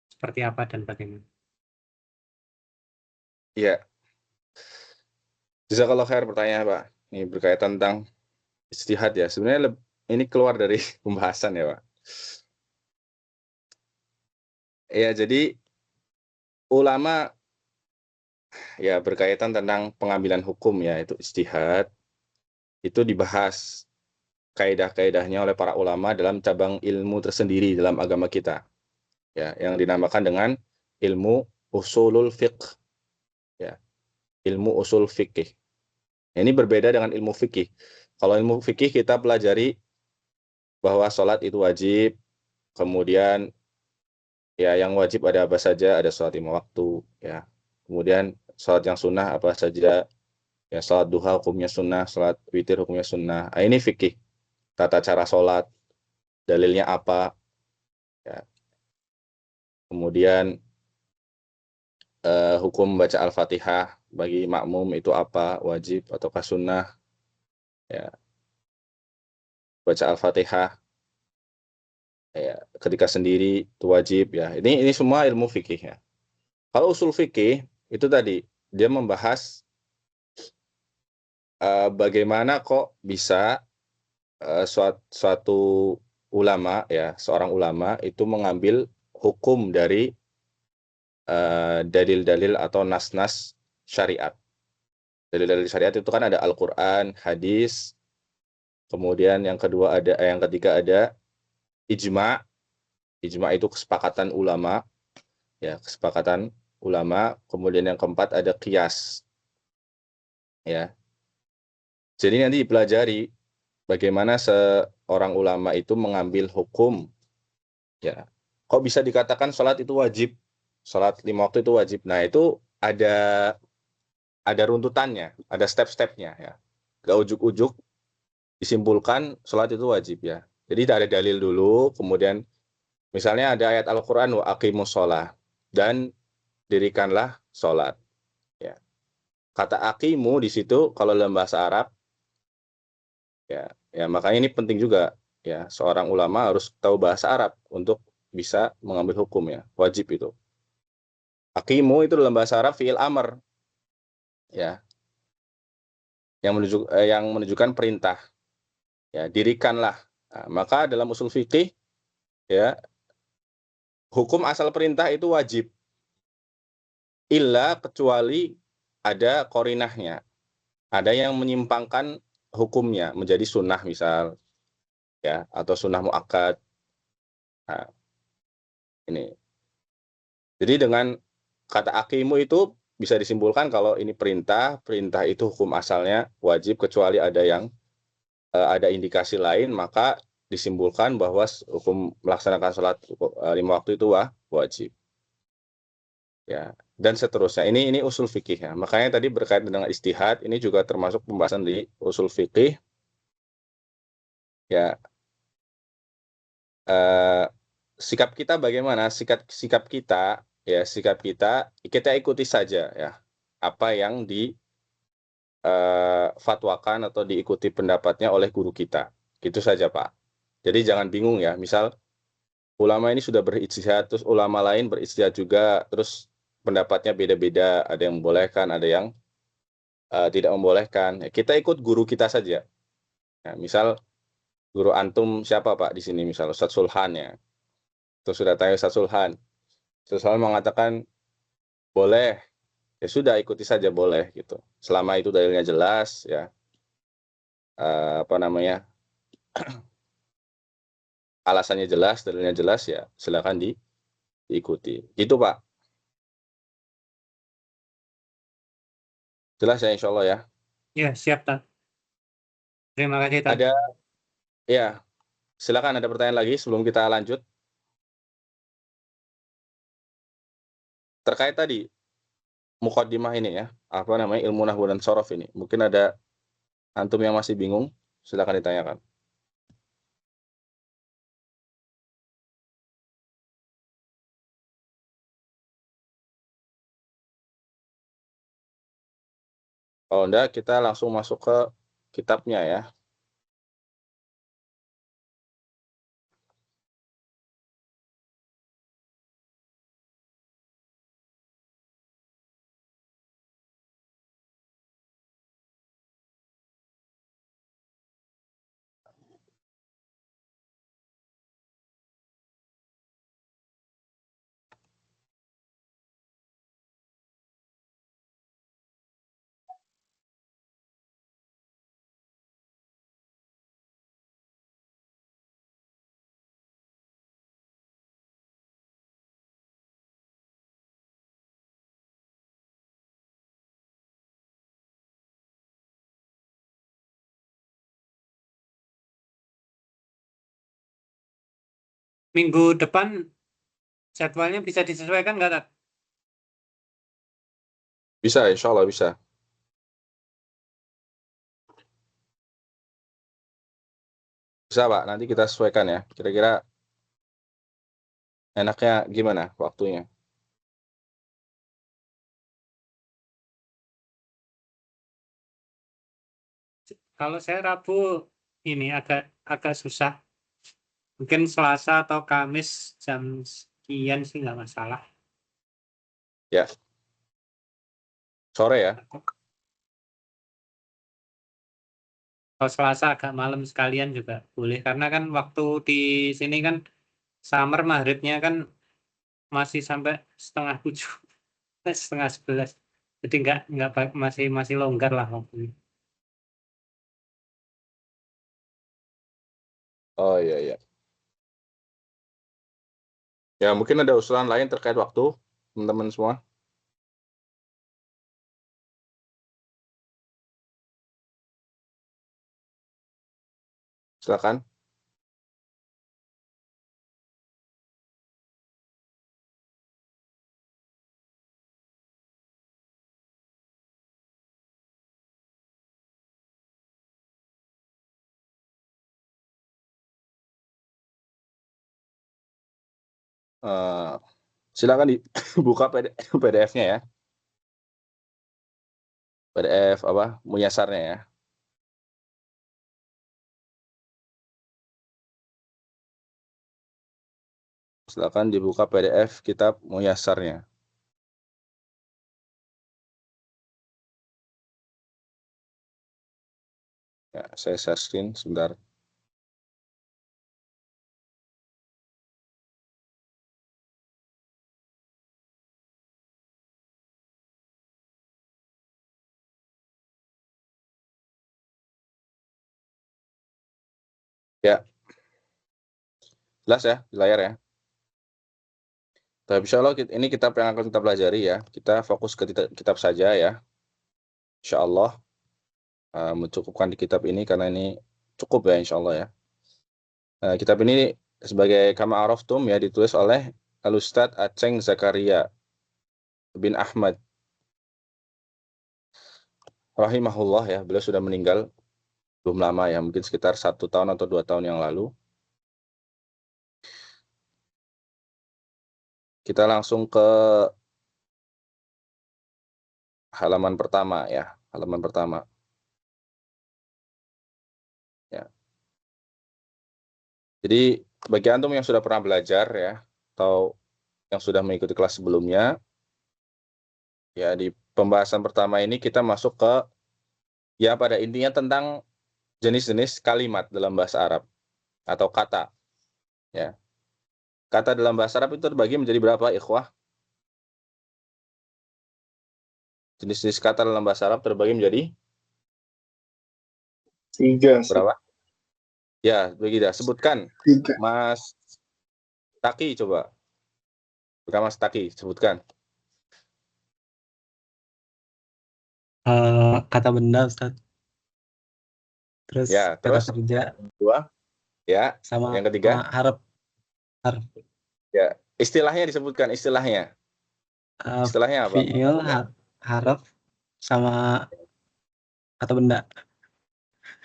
seperti apa dan bagaimana. Iya. Jazakallah khair pertanyaan Pak. Ini berkaitan tentang ijtihad ya. Sebenarnya ini keluar dari pembahasan ya Pak. Ya, jadi ulama ya berkaitan tentang pengambilan hukum ya, itu ijtihad, itu dibahas kaidah-kaidahnya oleh para ulama dalam cabang ilmu tersendiri dalam agama kita. ya, yang dinamakan dengan ilmu usulul fiqh, ya, ilmu usul fikih. Ini berbeda dengan ilmu fikih. Kalau ilmu fikih kita pelajari bahwa sholat itu wajib, kemudian ya yang wajib ada apa saja, ada sholat 5 waktu, ya. Kemudian sholat yang sunnah apa saja, ya sholat duha hukumnya sunnah, sholat witir hukumnya sunnah. Nah, ini fikih, tata cara sholat, dalilnya apa, ya. Kemudian hukum baca Al-Fatihah bagi makmum itu apa, wajib ataukah sunnah, ya. Baca Al-Fatihah ya, ketika sendiri itu wajib, ya. Ini semua ilmu fikih, ya. Kalau usul fikih itu tadi dia membahas bagaimana kok bisa suatu ulama, ya, seorang ulama itu mengambil hukum dari dalil-dalil atau nas-nas syariat. Dalil-dalil syariat itu kan ada Al-Qur'an, hadis, kemudian yang ketiga ada ijma'. Ijma' itu kesepakatan ulama, ya, kesepakatan ulama. Kemudian yang keempat ada qiyas, ya. Jadi nanti dipelajari bagaimana seorang ulama itu mengambil hukum, ya. Kok bisa dikatakan sholat itu wajib, sholat 5 waktu itu wajib. Nah, itu ada runtutannya, ada step-stepnya, ya. Gak ujuk-ujuk disimpulkan sholat itu wajib, ya. Jadi ada dalil dulu, kemudian misalnya ada ayat Al-Quran wa aqimus sholah, dan dirikanlah sholat, ya. Kata aqimu di situ kalau dalam bahasa Arab, ya makanya ini penting juga, ya, seorang ulama harus tahu bahasa Arab untuk bisa mengambil hukum, ya, wajib itu. Aqimu itu dalam bahasa Arab fi'il amr, ya, yang menunjukkan perintah, ya, dirikanlah. Nah, maka dalam usul fikih, ya, hukum asal perintah itu wajib, illa kecuali ada korinahnya, ada yang menyimpangkan hukumnya menjadi sunnah misal, ya, atau sunnah muakkad. Nah, ini. Jadi dengan kata aqimu itu bisa disimpulkan kalau ini perintah itu hukum asalnya wajib kecuali ada indikasi lain, maka disimpulkan bahwa hukum melaksanakan sholat 5 waktu itu wajib, ya, dan seterusnya. Ini usul fikih, ya. Makanya tadi berkaitan dengan ijtihad, ini juga termasuk pembahasan di usul fikih, ya. Sikap kita bagaimana? Sikap kita, ya, kita ikuti saja, ya, apa yang fatwakan atau diikuti pendapatnya oleh guru kita. Gitu saja, Pak. Jadi jangan bingung, ya. Misal ulama ini sudah berijtihad, terus ulama lain berijtihad juga, terus pendapatnya beda-beda, ada yang membolehkan, ada yang tidak membolehkan. Ya, kita ikut guru kita saja. Nah, misal guru antum siapa, Pak, di sini? Misal Ustadz Sulhan, ya. Terus sudah tanya Ustadz Sulhan. Ustadz Sulhan mengatakan boleh, ya sudah ikuti saja boleh gitu. Selama itu dalilnya jelas, ya, apa namanya, alasannya jelas, dalilnya jelas, ya silakan diikuti. Itu, Pak. Jelas ya, insya Allah, ya. Ya, siap, Tan. Terima kasih, Tan. Ada, ya, silakan ada pertanyaan lagi sebelum kita lanjut. Terkait tadi muqaddimah ini, ya, apa namanya, ilmu nahwu dan shorof ini. Mungkin ada antum yang masih bingung, silakan ditanyakan. Kalau enggak, kita langsung masuk ke kitabnya, ya. minggu depan jadwalnya bisa disesuaikan nggak, Tat? Bisa, insya Allah bisa. Bisa, Pak. Nanti kita sesuaikan ya. Kira-kira enaknya gimana waktunya? Kalau saya Rabu ini agak susah. Mungkin Selasa atau Kamis jam sekian sih nggak masalah. Ya. Sore ya? Kalau Selasa agak malam sekalian juga boleh. Karena kan waktu di sini kan summer maghribnya kan masih sampai 6:30, 10:30. Jadi nggak masih longgar lah waktunya. Oh iya, iya. Ya, mungkin ada usulan lain terkait waktu, teman-teman semua. Silakan. Silakan dibuka PDF-nya ya. PDF apa? Muyasarnya ya. Silakan dibuka PDF kitab Muyasarnya. Ya, saya share screen sebentar. Ya, jelas ya di layar ya. Tapi insya Allah ini kitab yang akan kita pelajari ya. Kita fokus ke kitab saja ya. Insya Allah mencukupkan di kitab ini karena ini cukup ya insya Allah ya. Kitab ini sebagai Kama Araftum ya ditulis oleh Al-Ustadz Aceng Zakaria bin Ahmad rahimahullah ya. Beliau sudah meninggal belum lama ya, mungkin sekitar 1 tahun atau 2 tahun yang lalu. Kita langsung ke halaman pertama ya, halaman pertama. Ya. Jadi bagi antum yang sudah pernah belajar ya, atau yang sudah mengikuti kelas sebelumnya, ya di pembahasan pertama ini kita masuk ke ya pada intinya tentang jenis-jenis kalimat dalam bahasa Arab atau kata. Ya. Kata dalam bahasa Arab itu terbagi menjadi berapa, ikhwah? Jenis-jenis kata dalam bahasa Arab terbagi menjadi 3. berapa? Ya, begitu. Sebutkan, 3. Mas Taki, coba. Bukan Mas Taki, sebutkan. Kata benda, Ustaz. Terus Ya, kata terus kerja 2. Ya, sama yang ketiga. harap Ya, istilahnya disebutkan, istilahnya. Istilahnya apa? fiil, harap sama kata benda.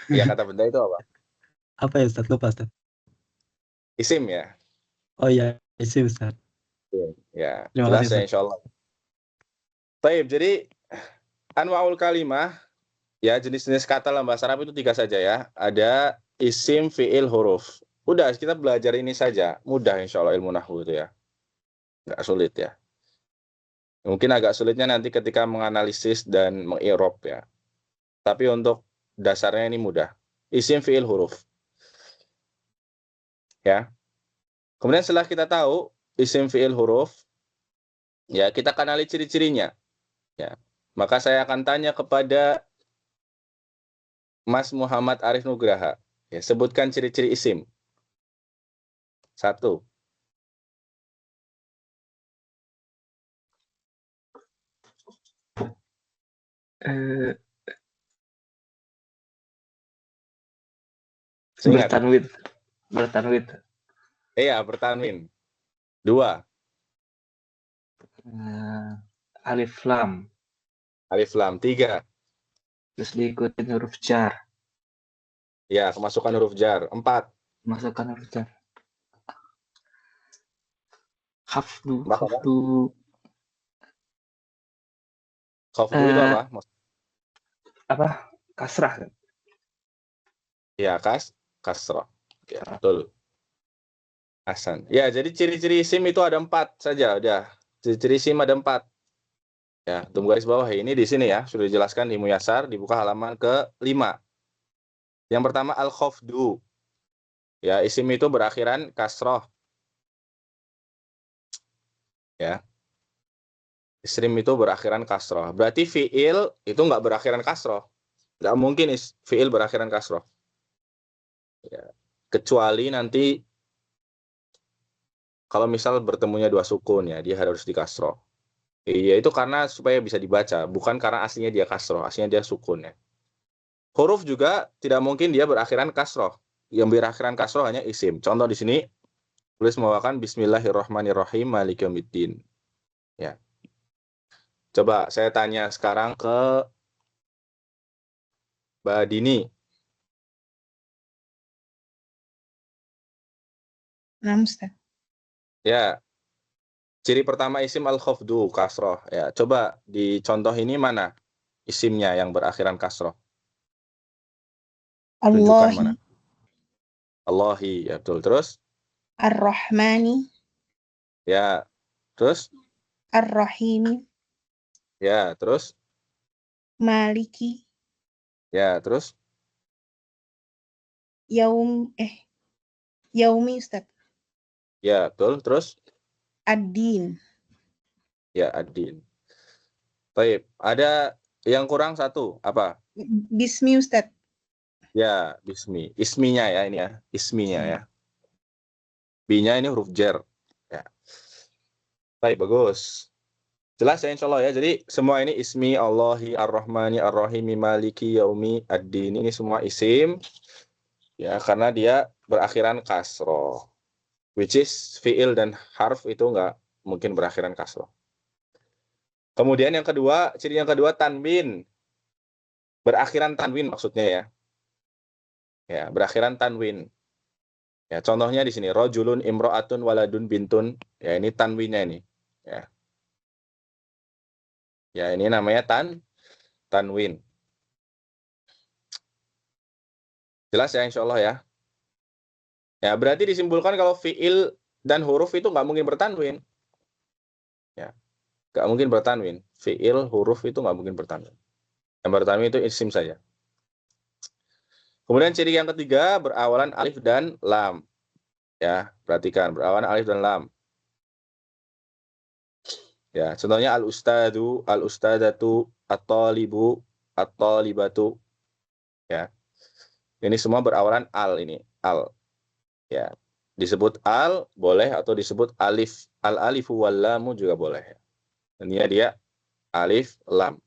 Ya, kata benda itu apa? Apa ya, Ustaz? Lupa, Ustaz. Isim ya. Oh iya, isi, Ustaz. Ya, Terima jelas kasih, ya Ustaz. insya Allah. Baik, jadi anwaul kalimah, ya jenis-jenis kata dalam bahasa Arab itu 3 saja ya. Ada isim, fiil, huruf. Udah, kita belajar ini saja. Mudah insya Allah ilmu nahwu itu ya. Nggak sulit ya. Mungkin agak sulitnya nanti ketika menganalisis dan mengirob ya. Tapi untuk dasarnya ini mudah. Isim, fiil, huruf. Ya. Kemudian setelah kita tahu isim, fiil, huruf, ya kita kenali ciri-cirinya. Ya. Maka saya akan tanya kepada Mas Muhammad Arif Nugraha. Ya, sebutkan ciri-ciri isim. 1. Ingat. Bertanwid. Iya, bertanwin. 2. Alif lam. Alif lam. 3. Terus diikutin huruf jar. Ya, kemasukan huruf jar. 4. Masukkan huruf jar. Khafdu. Apa? Khafdu. Khafdu itu apa? Apa? Kasrah kan? Ya, kasroh. Ya, betul. Hasan. Ya, jadi ciri-ciri isim itu ada 4 saja. Udah. Ciri-ciri isim ada 4. Ya, tunggu garis bawah ini di sini ya. Sudah dijelaskan di Muyasar. Dibuka halaman ke-5. Yang pertama, al-khafdu. Ya, isim itu berakhiran kasroh. Ya. Isim itu berakhiran kasroh. Berarti fi'il itu nggak berakhiran kasroh. Nggak mungkin fi'il berakhiran kasroh. Ya. Kecuali nanti kalau misal bertemunya 2 sukun ya, dia harus di kasroh. Iya, itu karena supaya bisa dibaca, bukan karena aslinya dia kasroh, aslinya dia sukun ya. Huruf juga tidak mungkin dia berakhiran kasroh. Yang berakhiran kasroh hanya isim. Contoh di sini, tulis membawakan Bismillahirrahmanirrahim Maliki Yaumiddin. Ya. Coba saya tanya sekarang ke Mbak Dini. Nah, Ustaz. Ya. Ciri pertama isim al-khafdu, kasroh. Ya, coba di contoh ini mana isimnya yang berakhiran kasroh? Tunjukkan mana? Allahi, Allahi, ya betul. Terus? Ar-Rahmani, Ya. Terus? Ar-Rahimi, Ya, terus? Maliki, Ya, terus? Yaumi, Ustaz. Ya, betul. Terus? Ad-Din. Ya, Adin. Baik, ada yang kurang satu. Apa? Bismi, Ustaz. Ya, bismi. Isminya ya ini ya. Isminya ya. B-nya ini huruf jar. Ya. Baik, bagus. Jelas ya insya Allah ya. Jadi semua ini ismi, Allahi, Ar-Rahmani, Ar-Rahimi, Maliki, Yaumi, Ad-Din. Ini semua isim. Ya, karena dia berakhiran kasroh. Which is fi'il dan harf itu nggak mungkin berakhiran kasroh. Kemudian yang kedua, ciri yang kedua tanwin. Berakhiran tanwin maksudnya ya. Ya, berakhiran tanwin. Ya, contohnya di sini rajulun imra'atun waladun bintun. Ya, ini tanwinnya ini. Ya. Ya, ini namanya tanwin. Jelas ya insyaallah ya. Ya, berarti disimpulkan kalau fiil dan huruf itu nggak mungkin bertanwin. Ya. Nggak mungkin bertanwin. Fiil, huruf itu nggak mungkin bertanwin. Yang bertanwin itu isim saja. Kemudian ciri yang ketiga berawalan alif dan lam. Ya, perhatikan berawalan alif dan lam. Ya, contohnya al-ustadu, al-ustadatu, at-talibu, at-talibatu. Ya. Ini semua berawalan al ini, al. Ya. Disebut al boleh atau disebut alif. Al-alifu wal lamu juga boleh. Ini dia alif lam.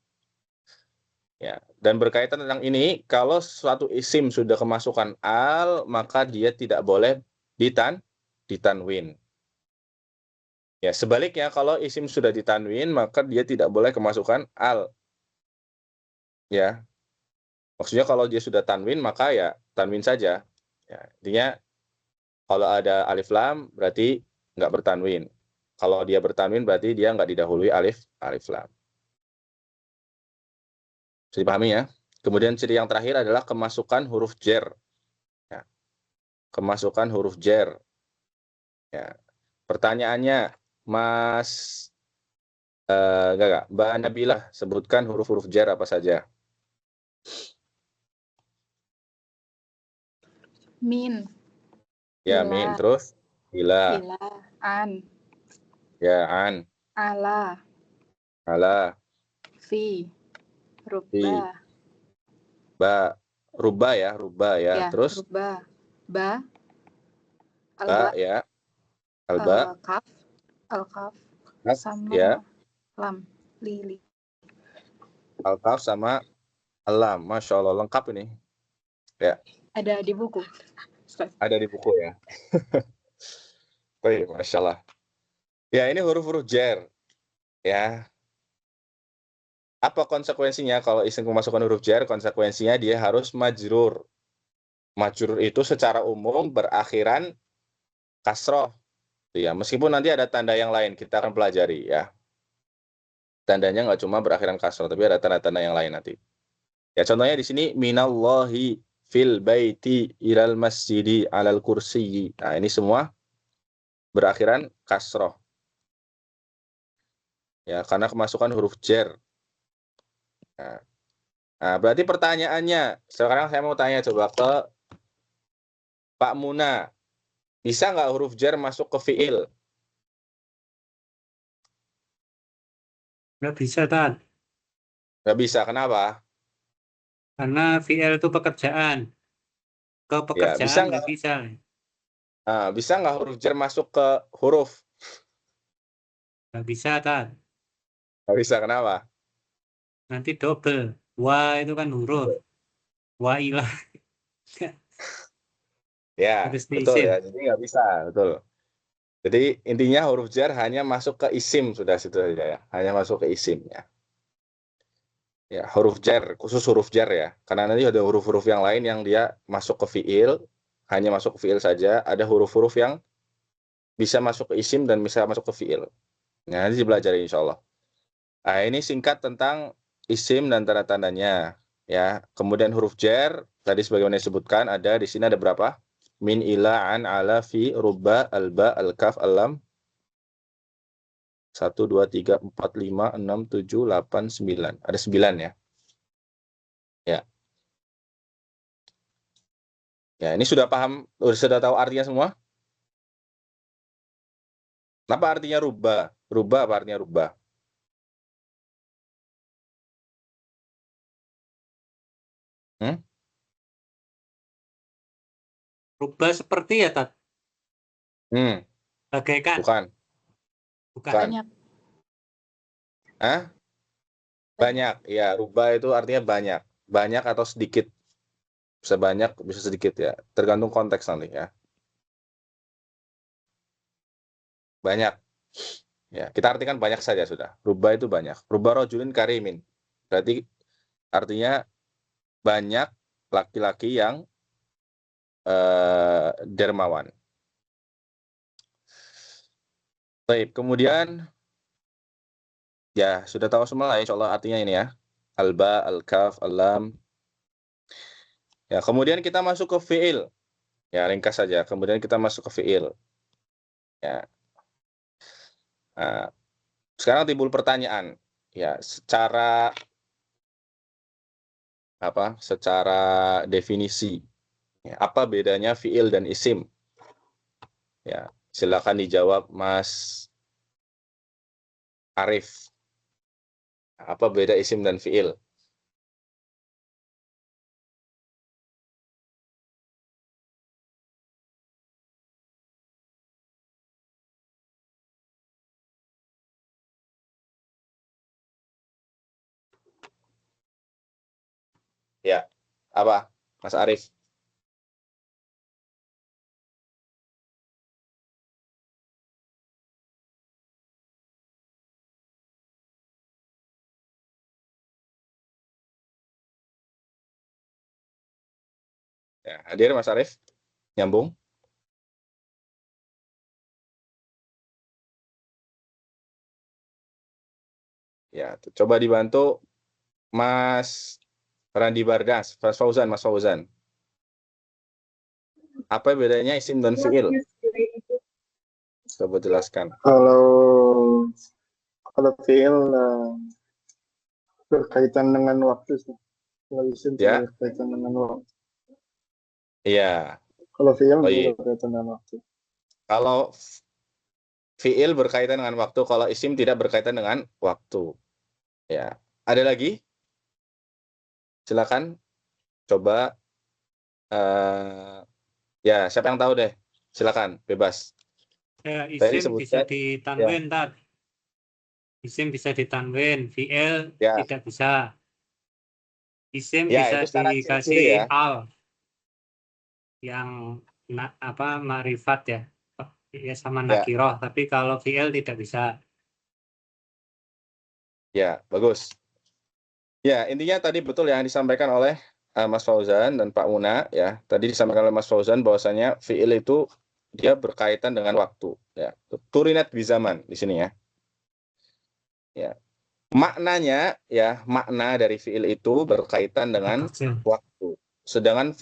Ya, dan berkaitan tentang ini, kalau suatu isim sudah kemasukan al, maka dia tidak boleh ditanwin. Ya, sebaliknya kalau isim sudah ditanwin, maka dia tidak boleh kemasukan al. Ya. Maksudnya kalau dia sudah tanwin, maka ya tanwin saja. Ya, intinya kalau ada alif lam berarti nggak bertanwin. Kalau dia bertanwin berarti dia nggak didahului alif lam. Bisa dipahami ya? Kemudian ciri yang terakhir adalah kemasukan huruf jar. Ya. Kemasukan huruf jar. Ya. Pertanyaannya, Mas Mbak Nabilah, sebutkan huruf-huruf jar apa saja? Min. Ya, Bila. min. Terus? Bila. Bila. An. Ya, an. Ala. Ala. Fi. Fi. Rubba. Ba. Rubba ya. Rubba ya. Ya, Terus? rubba. Ba. Ba Alba. ya. Alba. Kaf. Al-kaf. Kaf, Sama ya. lam. Lili. Al-kaf sama alam. Masya Allah, lengkap ini. Ya. Ada di buku. Ustaz. Ada di buku ya. Baik, Masya Allah. Ya, ini huruf-huruf jar. Ya. Apa konsekuensinya kalau isim memasukkan huruf jar? Konsekuensinya dia harus majrur. Majrur itu secara umum berakhiran kasroh. Ya, meskipun nanti ada tanda yang lain, kita akan pelajari ya. Tandanya nggak cuma berakhiran kasroh, tapi ada tanda-tanda yang lain nanti. Ya, contohnya di sini minallahi fil baiti ilal masjidi alal kursiyi. Nah, ini semua berakhiran kasroh. Ya, karena kemasukan huruf jar. Nah, berarti pertanyaannya, sekarang saya mau tanya coba ke Pak Muna. Bisa nggak huruf jar masuk ke fiil? Nggak bisa, Tad. Nggak bisa, kenapa? Karena VL itu pekerjaan. Ke Ya, pekerjaan nggak bisa. bisa nggak huruf jar masuk ke huruf? Nggak bisa, Tad. Nggak bisa, kenapa? Nanti double. Wa itu kan huruf. Wa ilah. Ya, Harus betul diisim. ya. Jadi nggak bisa, betul. Jadi intinya huruf jar hanya masuk ke isim sudah situ saja ya. Hanya masuk ke isim ya. Ya, huruf jar, khusus huruf jar ya. Karena nanti ada huruf-huruf yang lain yang dia masuk ke fiil, hanya masuk ke fiil saja. Ada huruf-huruf yang bisa masuk ke isim dan bisa masuk ke fiil. Nah, nanti dipelajari insya Allah. Nah, ini singkat tentang isim dan tanda-tandanya. Ya, kemudian huruf jar, tadi sebagaimana disebutkan, ada di sini ada berapa? Min, ila, an, ala, fi, rubba, alba, al-kaf, al-lam. 1, 2, 3, 4, 5, 6, 7, 8, 9. Ada 9 ya. Ya. Ya, ini sudah paham, sudah tahu artinya semua? Apa artinya rubah? Rubah apa artinya rubah? Rubah seperti ya, Tad. Bagaikan. Bukan. Bukan. Banyak. Hah? Banyak. Ya, rubah itu artinya banyak. Banyak atau sedikit. Bisa banyak, bisa sedikit ya. Tergantung konteks nanti ya. Banyak. Ya, kita artikan banyak saja sudah. Rubah itu banyak. Rubah rojulin karimin. Berarti artinya banyak laki-laki yang dermawan. Baik, kemudian ya sudah tahu semua lah insya Allah artinya ini ya. Alba, al-kaf, al-lam. Ya, kemudian kita masuk ke fi'il. Ya, ringkas saja. Kemudian kita masuk ke fi'il. Ya. Nah, sekarang timbul pertanyaan. Ya, secara definisi. Ya, apa bedanya fi'il dan isim? Ya, silakan dijawab Mas Arif. Apa beda isim dan fi'il? Ya, apa Mas Arif? Ya, hadir Mas Arif? Nyambung? Ya, coba dibantu Mas Randi Bardas, Mas Fauzan. Apa bedanya isim dan fi'il? Coba jelaskan. Kalau fiil berkaitan dengan waktu sih. Kalau isim Ya. berkaitan dengan waktu. Iya. Kalau fiil Baik. berkaitan dengan waktu. Kalau fi'il berkaitan dengan waktu, kalau isim tidak berkaitan dengan waktu. Ya. Ada lagi? Silakan. Coba. Ya, siapa yang tahu deh? Silakan, bebas. Ya, Tadi isim bisa ditanwin, Tad. Isim bisa ditanwin, VL Ya. tidak bisa. Isim Ya, bisa itu secara dikasih ciri ya. al yang makrifat ya. Ya sama Ya. nakiroh, tapi kalau fi'il tidak bisa. Ya, bagus. Ya, intinya tadi betul yang disampaikan oleh Mas Fauzan dan Pak Una ya. Tadi disampaikan oleh Mas Fauzan bahwasanya fi'il itu dia berkaitan dengan waktu ya. Turinat bizaman di sini ya. Ya. Maknanya ya, makna dari fi'il itu berkaitan dengan waktu. Sedangkan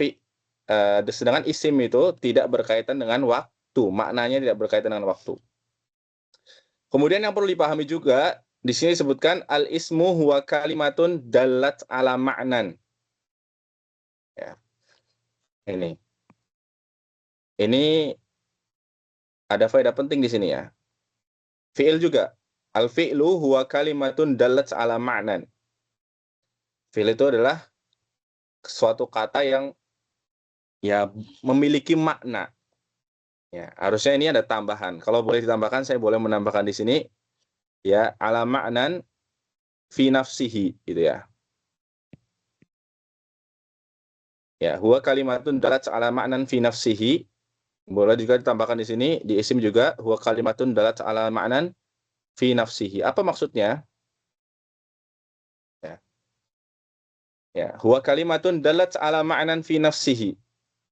sedangkan isim itu tidak berkaitan dengan waktu, maknanya tidak berkaitan dengan waktu. Kemudian yang perlu dipahami juga di sini disebutkan al-ismu huwa kalimatun dallat ala ma'nan. Ya. Ini ada faedah penting di sini ya. Fi'il juga. Al-fi'lu huwa kalimatun dallat ala ma'nan. Fi'il itu adalah suatu kata yang ya memiliki makna. Ya, harusnya ini ada tambahan. Kalau boleh ditambahkan, saya boleh menambahkan di sini ya ala ma'nan fi nafsihi gitu ya. Ya, huwa kalimatun dalat ala ma'nan fi nafsihi. Boleh juga ditambahkan di sini di isim juga huwa kalimatun dalat ala ma'nan fi nafsihi. Apa maksudnya? Ya. Ya, huwa kalimatun dalat ala ma'nan fi nafsihi.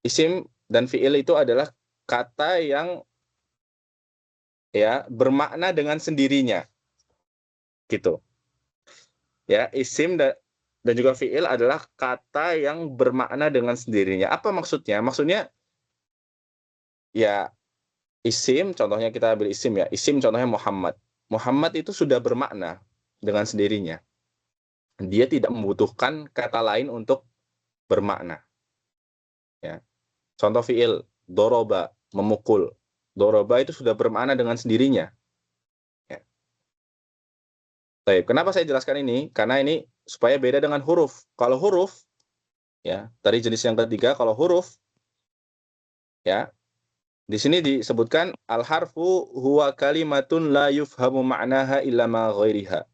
Isim dan fi'il itu adalah kata yang ya bermakna dengan sendirinya. Gitu. Ya, isim dan juga fi'il adalah kata yang bermakna dengan sendirinya. Apa maksudnya? Maksudnya ya isim, contohnya kita ambil isim ya. Isim contohnya Muhammad. Muhammad itu sudah bermakna dengan sendirinya. Dia tidak membutuhkan kata lain untuk bermakna. Ya. Contoh fi'il, doroba, memukul. Doroba itu sudah bermakna dengan sendirinya. Ya. Baik, kenapa saya jelaskan ini? Karena ini supaya beda dengan huruf. Kalau huruf, ya, tadi jenis yang ketiga, kalau huruf, ya, di sini disebutkan al-harfu huwa kalimatun la yufhamu ma'naha illa ma ghairiha.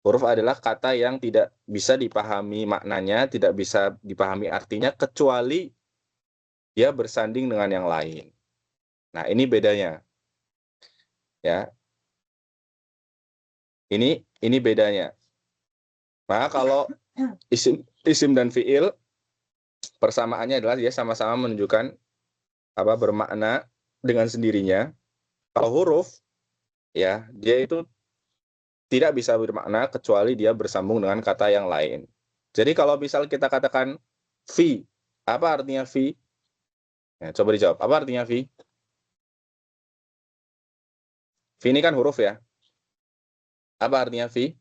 Huruf adalah kata yang tidak bisa dipahami maknanya, tidak bisa dipahami artinya kecuali dia bersanding dengan yang lain. Nah, ini bedanya. Ya. Ini bedanya. Maka kalau isim dan fi'il persamaannya adalah dia sama-sama menunjukkan bermakna dengan sendirinya. Kalau huruf ya, dia itu tidak bisa bermakna kecuali dia bersambung dengan kata yang lain. Jadi kalau misal kita katakan fi, apa artinya fi? Ya, coba dijawab. Apa artinya fi? Fi ini kan huruf ya. Apa artinya fi?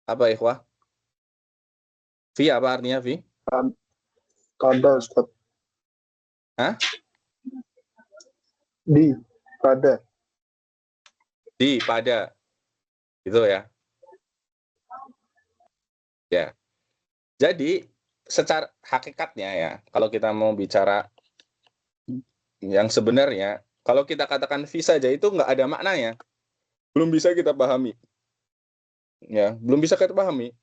Apa ikhwah? Fi apa artinya fi? Pada, Ustaz. Hah? Pada. Pada. Gitu ya. Ya. Jadi secara hakikatnya ya, kalau kita mau bicara yang sebenarnya, kalau kita katakan fi saja itu nggak ada maknanya. Belum bisa kita pahami. Ya, belum bisa kita pahami.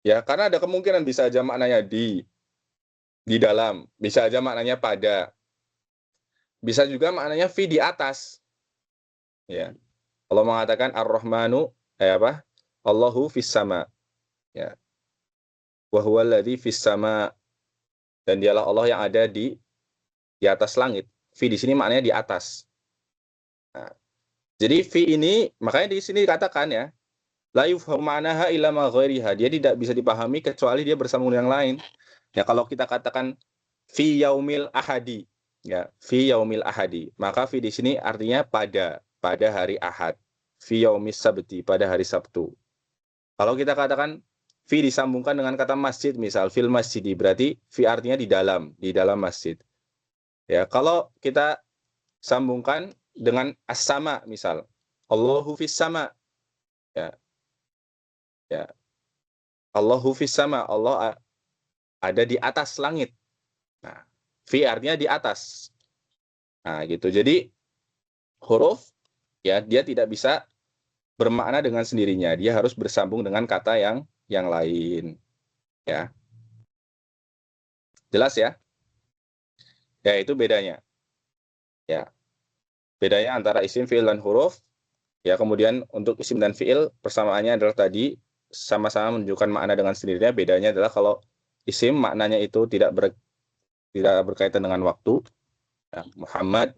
Ya, karena ada kemungkinan bisa aja maknanya di dalam, bisa aja maknanya pada. Bisa juga maknanya fi di atas. Ya. Allah mengatakan Ar-Rahmanu Allahu fis sama. Ya. Wa huwa alladzi fis sama. Dan dialah Allah yang ada di atas langit. Fi di sini maknanya di atas. Nah, jadi fi ini makanya di sini dikatakan ya, la yufhamu ma'naha illa ma ghairiha. Dia tidak bisa dipahami kecuali dia bersambung dengan yang lain. Ya, kalau kita katakan fi yaumil ahadi, ya, fi yaumil ahadi, maka fi di sini artinya pada hari Ahad. Fi yaumis sabti, pada hari Sabtu. Kalau kita katakan fi disambungkan dengan kata masjid, misal fil masjidi, berarti fi artinya di dalam masjid. Ya, kalau kita sambungkan dengan as-sama, misal Allahu fis sama. Ya. Ya. Allahu fis sama, Allah ada di atas langit. Nah, fi artinya di atas. Nah, gitu. Jadi huruf ya dia tidak bisa bermakna dengan sendirinya. Dia harus bersambung dengan kata yang lain. Ya. Jelas ya? Ya, itu bedanya. Ya. Bedanya antara isim, fi'il, dan huruf. Ya, kemudian untuk isim dan fi'il persamaannya adalah tadi sama-sama menunjukkan makna dengan sendirinya. Bedanya adalah kalau isim maknanya itu tidak berkaitan dengan waktu. Ya, Muhammad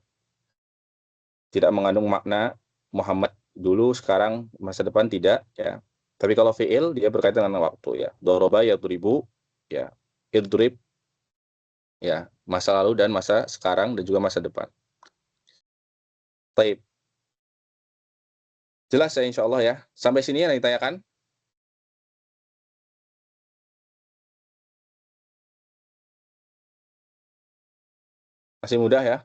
tidak mengandung makna Muhammad dulu, sekarang, masa depan, tidak. Ya. Tapi kalau fi'il dia berkaitan dengan waktu. Ya. Doroba yadribu, ya. Idrib, ya. Masa lalu dan masa sekarang dan juga masa depan. Baik. Jelas ya insya Allah ya. Sampai sini yang ditanyakan? Masih mudah ya?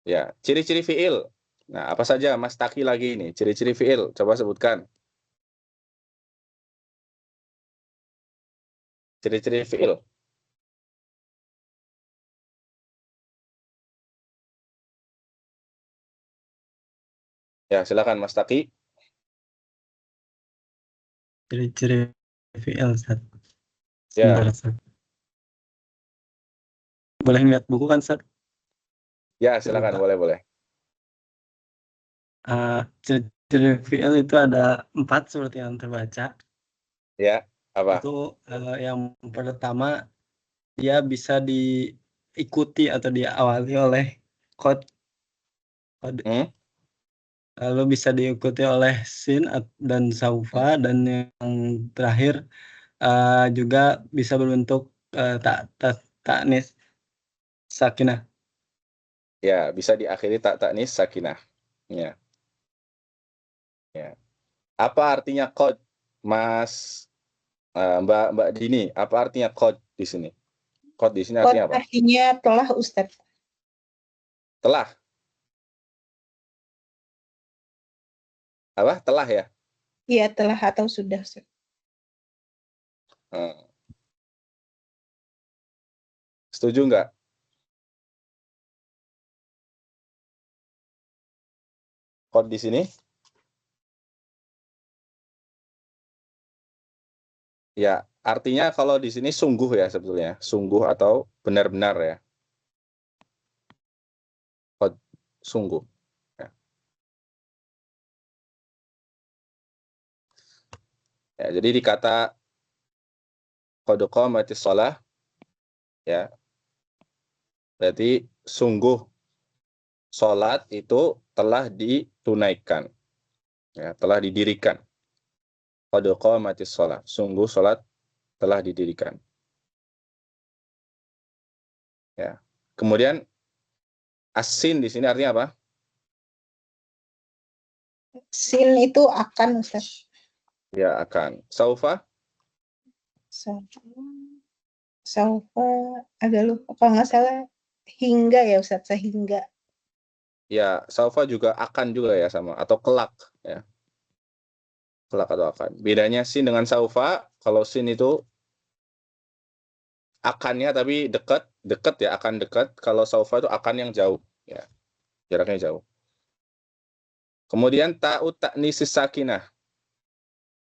Ya, ciri-ciri fi'il. Nah, apa saja Mas Taki lagi ini? Ciri-ciri fi'il, coba sebutkan. Ciri-ciri fi'il. Ya, silakan Mas Taki. Ciri-ciri fi'il, Ustaz. Ya. Sebentar, Ustaz. Boleh ngeliat buku kan, Ustaz? Ya, silakan, Buka. boleh. Ciri-ciri fi'il itu ada 4 seperti yang terbaca. Ya, apa? Itu yang pertama, dia bisa diikuti atau diawali oleh qad. Lalu bisa diikuti oleh sin dan saufa, dan yang terakhir juga bisa berbentuk ta'nis sakinah. Ya, bisa diakhiri ta'nis sakinah. Ya. Ya. Apa artinya qad, Mas Mbak Dini? Apa artinya qad di sini? Qad di sini Qad artinya apa? artinya telah, Ustaz. Telah. Apa? Telah ya? Iya, telah atau sudah, Ustaz. Setuju nggak? Qad di sini? Ya, artinya kalau di sini sungguh ya sebetulnya. Sungguh atau benar-benar ya. Qad, sungguh. Ya. Ya, jadi di kata qad qamatis shalah, ya, berarti sungguh sholat itu telah ditunaikan, ya, telah didirikan. Qad qamatis shalah, sungguh sholat telah didirikan. Ya. Kemudian asin di sini artinya apa? Sin itu akan, Ustaz. Ya, akan. Saufa? Saufa, agak lupa. Kalau nggak salah, hingga ya, Ustaz, sehingga. Ya, saufa juga akan juga ya sama, atau kelak ya. Kelak atau akan. Bedanya sin dengan saufa, kalau sin itu akannya tapi dekat ya, akan dekat. Kalau saufa itu akan yang jauh ya. Jaraknya jauh. Kemudian ta'ut ta'nis sakinah.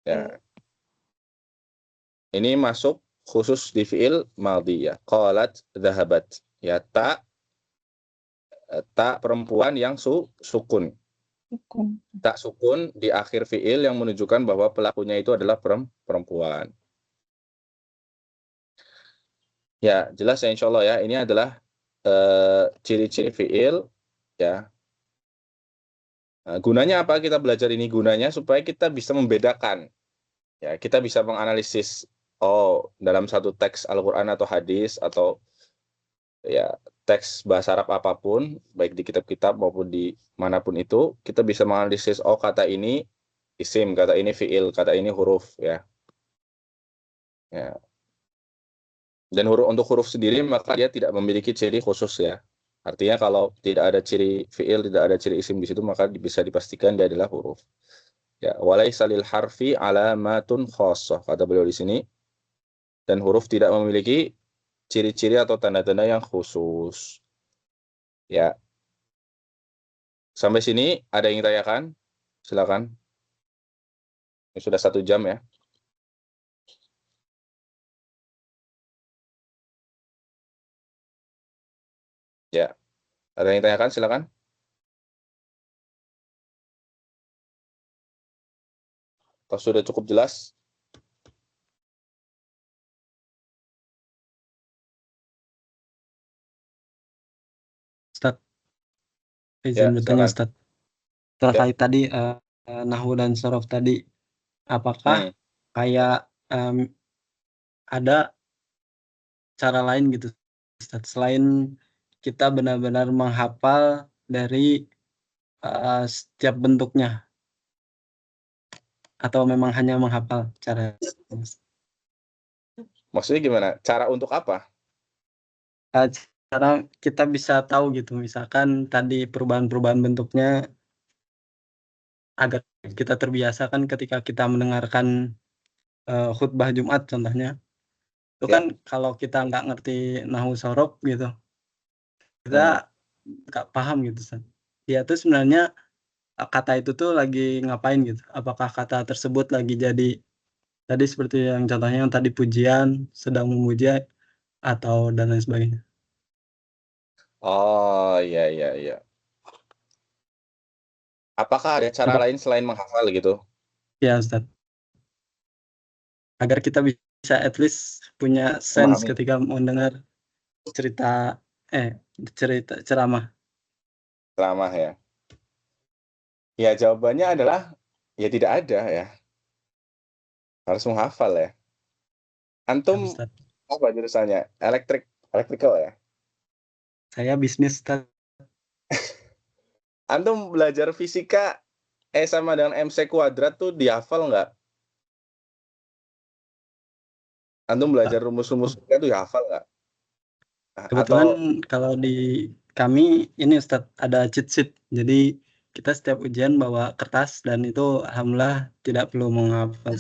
Ya. Ini masuk khusus di fi'il madhi ya. Qalat dhahabat. Ya, ta perempuan yang sukun. Tak sukun di akhir fi'il yang menunjukkan bahwa pelakunya itu adalah perempuan. Ya, jelas ya insya Allah ya. Ini adalah ciri-ciri fi'il ya. Nah, gunanya apa kita belajar ini? Gunanya supaya kita bisa membedakan. Ya, kita bisa menganalisis, oh, dalam satu teks Al-Qur'an atau hadis atau ya teks bahasa Arab apapun, baik di kitab-kitab maupun di manapun itu, kita bisa menganalisis, oh, kata ini isim, kata ini fi'il, kata ini huruf ya. Ya. Dan untuk huruf sendiri maka dia tidak memiliki ciri khusus ya. Artinya kalau tidak ada ciri fi'il, tidak ada ciri isim di situ, maka bisa dipastikan dia adalah huruf. Ya, walaisa lil harfi alamatun khassah, kata beliau di sini. Dan huruf tidak memiliki ciri-ciri atau tanda-tanda yang khusus. Ya. Sampai sini ada yang ditanyakan? Silakan. Ini sudah 1 jam ya. Ya. Ada yang ditanyakan? Silakan. Kalau sudah cukup jelas? Ustaz, Ya, izin bertanya silakan. Ustaz. Terkait tadi nahwu dan sorof tadi, apakah kayak ada cara lain gitu Ustaz, selain kita benar-benar menghafal dari setiap bentuknya, atau memang hanya menghafal cara Maksudnya gimana? Cara untuk apa? cara kita bisa tahu gitu, misalkan tadi perubahan-perubahan bentuknya agar kita terbiasa kan ketika kita mendengarkan khutbah Jumat contohnya, itu Ya. kan kalau kita nggak ngerti nahwu sorof gitu, kita nggak paham gitu Ustaz. Dia tuh sebenarnya kata itu tuh lagi ngapain gitu, apakah kata tersebut lagi jadi tadi seperti yang contohnya yang tadi pujian, sedang memuji, atau dan lain sebagainya. Oh, iya. Apakah ada cara lain selain menghafal gitu? Ya Ustaz, agar kita bisa at least punya sense Memahami. ketika mendengar cerita ceramah. Ceramah ya. Ya, jawabannya adalah ya tidak ada ya. Harus menghafal ya. Ya, Antum Ustaz. apa jurusannya? Electrical ya. Saya bisnis Ustaz. Antum belajar fisika E sama dengan MC kuadrat tuh dihafal nggak? Antum belajar rumus-rumus fisika tuh dihafal nggak? Kebetulan Atau kalau di kami ini Ustaz ada cheat sheet. Jadi kita setiap ujian bawa kertas dan itu alhamdulillah tidak perlu menghafal.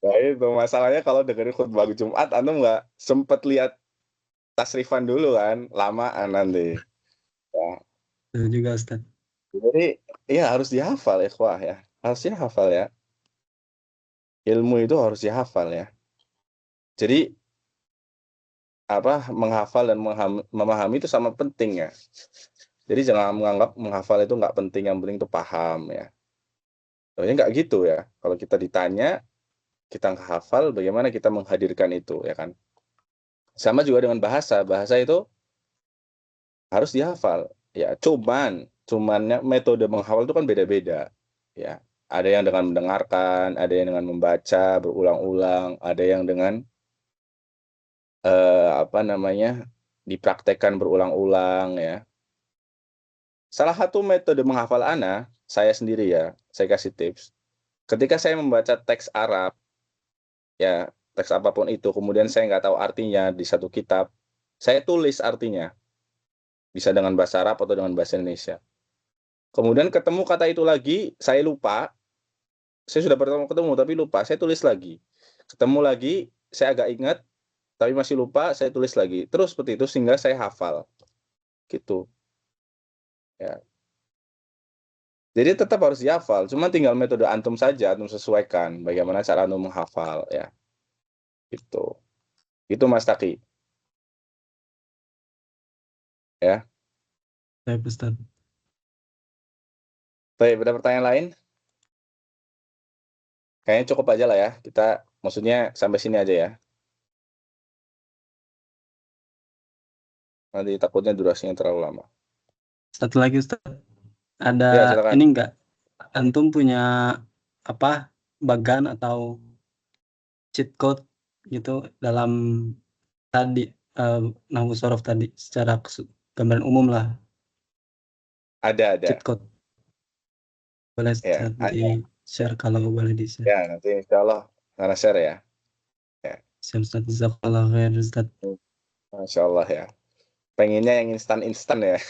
ya itu masalahnya kalau dengerin khutbah Jumat antum nggak sempet lihat tasrifan dulu kan, lamaan nanti. Ya. Itu juga Ustaz. Jadi ya harus dihafal ya, ikhwah ya. Harus dihafal ya. Ilmu itu harus dihafal ya. Jadi menghafal dan memahami itu sama penting ya. Jadi jangan menganggap menghafal itu nggak penting, yang penting itu paham ya. Soalnya nggak gitu ya. Kalau kita ditanya, kita nggak hafal, bagaimana kita menghadirkan itu ya kan? Sama juga dengan bahasa. Bahasa itu harus dihafal. Ya, cumannya metode menghafal itu kan beda-beda. Ya, ada yang dengan mendengarkan, ada yang dengan membaca berulang-ulang, ada yang dengan dipraktekkan berulang-ulang ya. Salah satu metode menghafal saya sendiri ya, saya kasih tips. Ketika saya membaca teks Arab, ya teks apapun itu, kemudian saya nggak tahu artinya di satu kitab, saya tulis artinya. Bisa dengan bahasa Arab atau dengan bahasa Indonesia. Kemudian ketemu kata itu lagi, saya lupa. Saya sudah ketemu tapi lupa, saya tulis lagi. Ketemu lagi, saya agak ingat, tapi masih lupa, saya tulis lagi. Terus seperti itu sehingga saya hafal. Gitu. Ya. Jadi tetap harus dihafal, cuma tinggal metode antum saja, antum sesuaikan bagaimana cara antum menghafal ya. Gitu. Itu Mas Taki. Ya. Baik Ustaz. Baik, ada pertanyaan lain? Kayaknya cukup aja lah ya. Kita maksudnya sampai sini aja ya. Nanti takutnya durasinya terlalu lama. Satu lagi Ustaz. Ya, Ada silakan. ini enggak? Antum punya bagan atau cheat code gitu dalam tadi nahwu sorof tadi secara gambaran umum lah, Ada. cheat code. Boleh Ya, ada. di share kalau boleh di share. Ya, nanti insya Allah Nana share ya. Ya, Siap Ustaz, jazakallah khair Ustaz. Masya Allah ya. Pengennya yang instan-instan ya.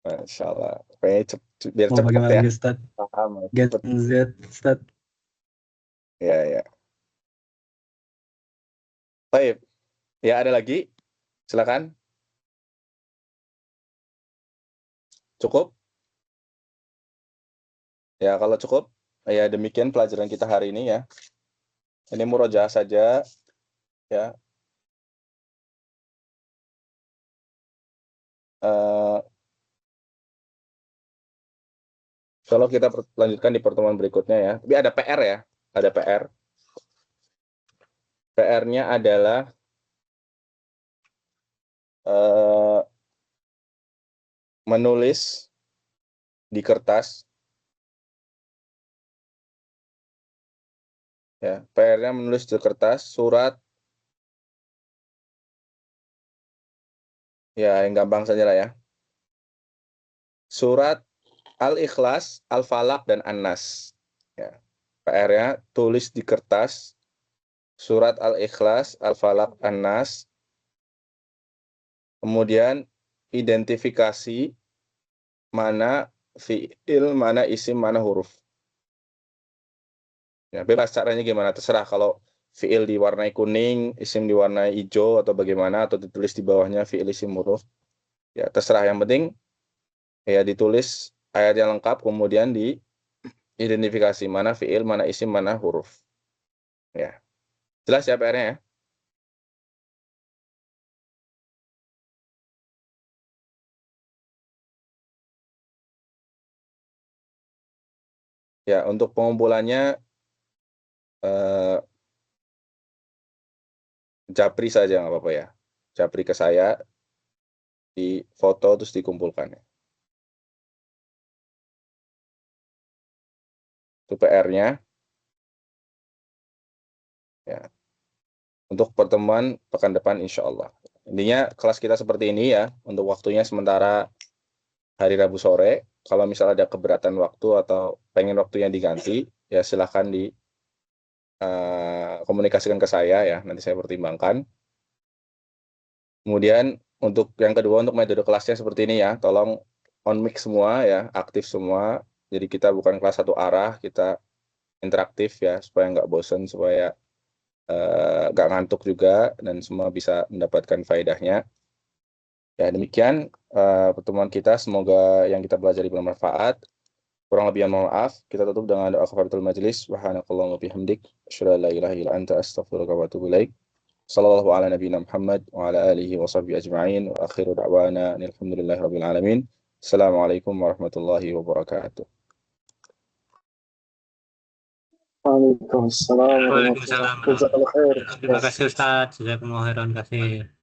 Masya Allah. Pengen biar Mau cepet bagaimana ya. lagi Ustaz? Paham. Gen Cepet. Z Ustaz. Ya. Baik. Ya, ada lagi? Silakan. Cukup? Ya, kalau cukup, ya demikian pelajaran kita hari ini ya. Ini murojaah saja ya. Kalau kita lanjutkan di pertemuan berikutnya ya. Tapi ada PR ya, ada PR. PR-nya adalah menulis di kertas. Ya, PR-nya menulis di kertas surat. Ya, yang gampang saja lah ya. Surat Al-Ikhlas, Al-Falaq, dan An-Nas. Ya. PR-nya tulis di kertas surat Al-Ikhlas, Al-Falaq, An-Nas. Kemudian identifikasi mana fi'il, mana isim, mana huruf. Ya, bebas caranya gimana, terserah. Kalau fi'il diwarnai kuning, isim diwarnai hijau, atau bagaimana, atau ditulis di bawahnya fi'il, isim, huruf. Ya, terserah. Yang penting ya ditulis ayat yang lengkap, kemudian diidentifikasi mana fi'il, mana isim, mana huruf. Ya. Jelas ya PR-nya ya? Ya, untuk pengumpulannya japri saja nggak apa-apa ya. Japri ke saya, di foto terus dikumpulkan. Itu PR-nya. Ya. Untuk pertemuan pekan depan insya Allah. Intinya kelas kita seperti ini ya, untuk waktunya sementara hari Rabu sore. Kalau misalnya ada keberatan waktu atau pengen waktunya diganti, ya silahkan komunikasikan ke saya ya, nanti saya pertimbangkan. Kemudian untuk yang kedua, untuk metode kelasnya seperti ini ya, tolong on mic semua ya, aktif semua. Jadi kita bukan kelas satu arah, kita interaktif ya, supaya nggak bosan, supaya nggak ngantuk juga, dan semua bisa mendapatkan faedahnya. Ya demikian pertemuan kita, semoga yang kita pelajari bermanfaat. Kurang lebih mohon maaf. Kita tutup dengan doa kafaratul majelis. Subhanakallahumma bihamdik, asyhadu an la ilaha illa anta, astaghfiruka wa atubu ilaik. Sallallahu ala nabiyina Muhammad wa ala alihi wa sahbihi ajma'in, wa akhiru da'wana alhamdulillahi rabbil alamin. Assalamualaikum warahmatullahi wabarakatuh. Waalaikumsalam warahmatullahi Waalaikumsalam. wabarakatuh. Jazakallah khair. Terima kasih Ustaz. Jazakumullah khairan kasih.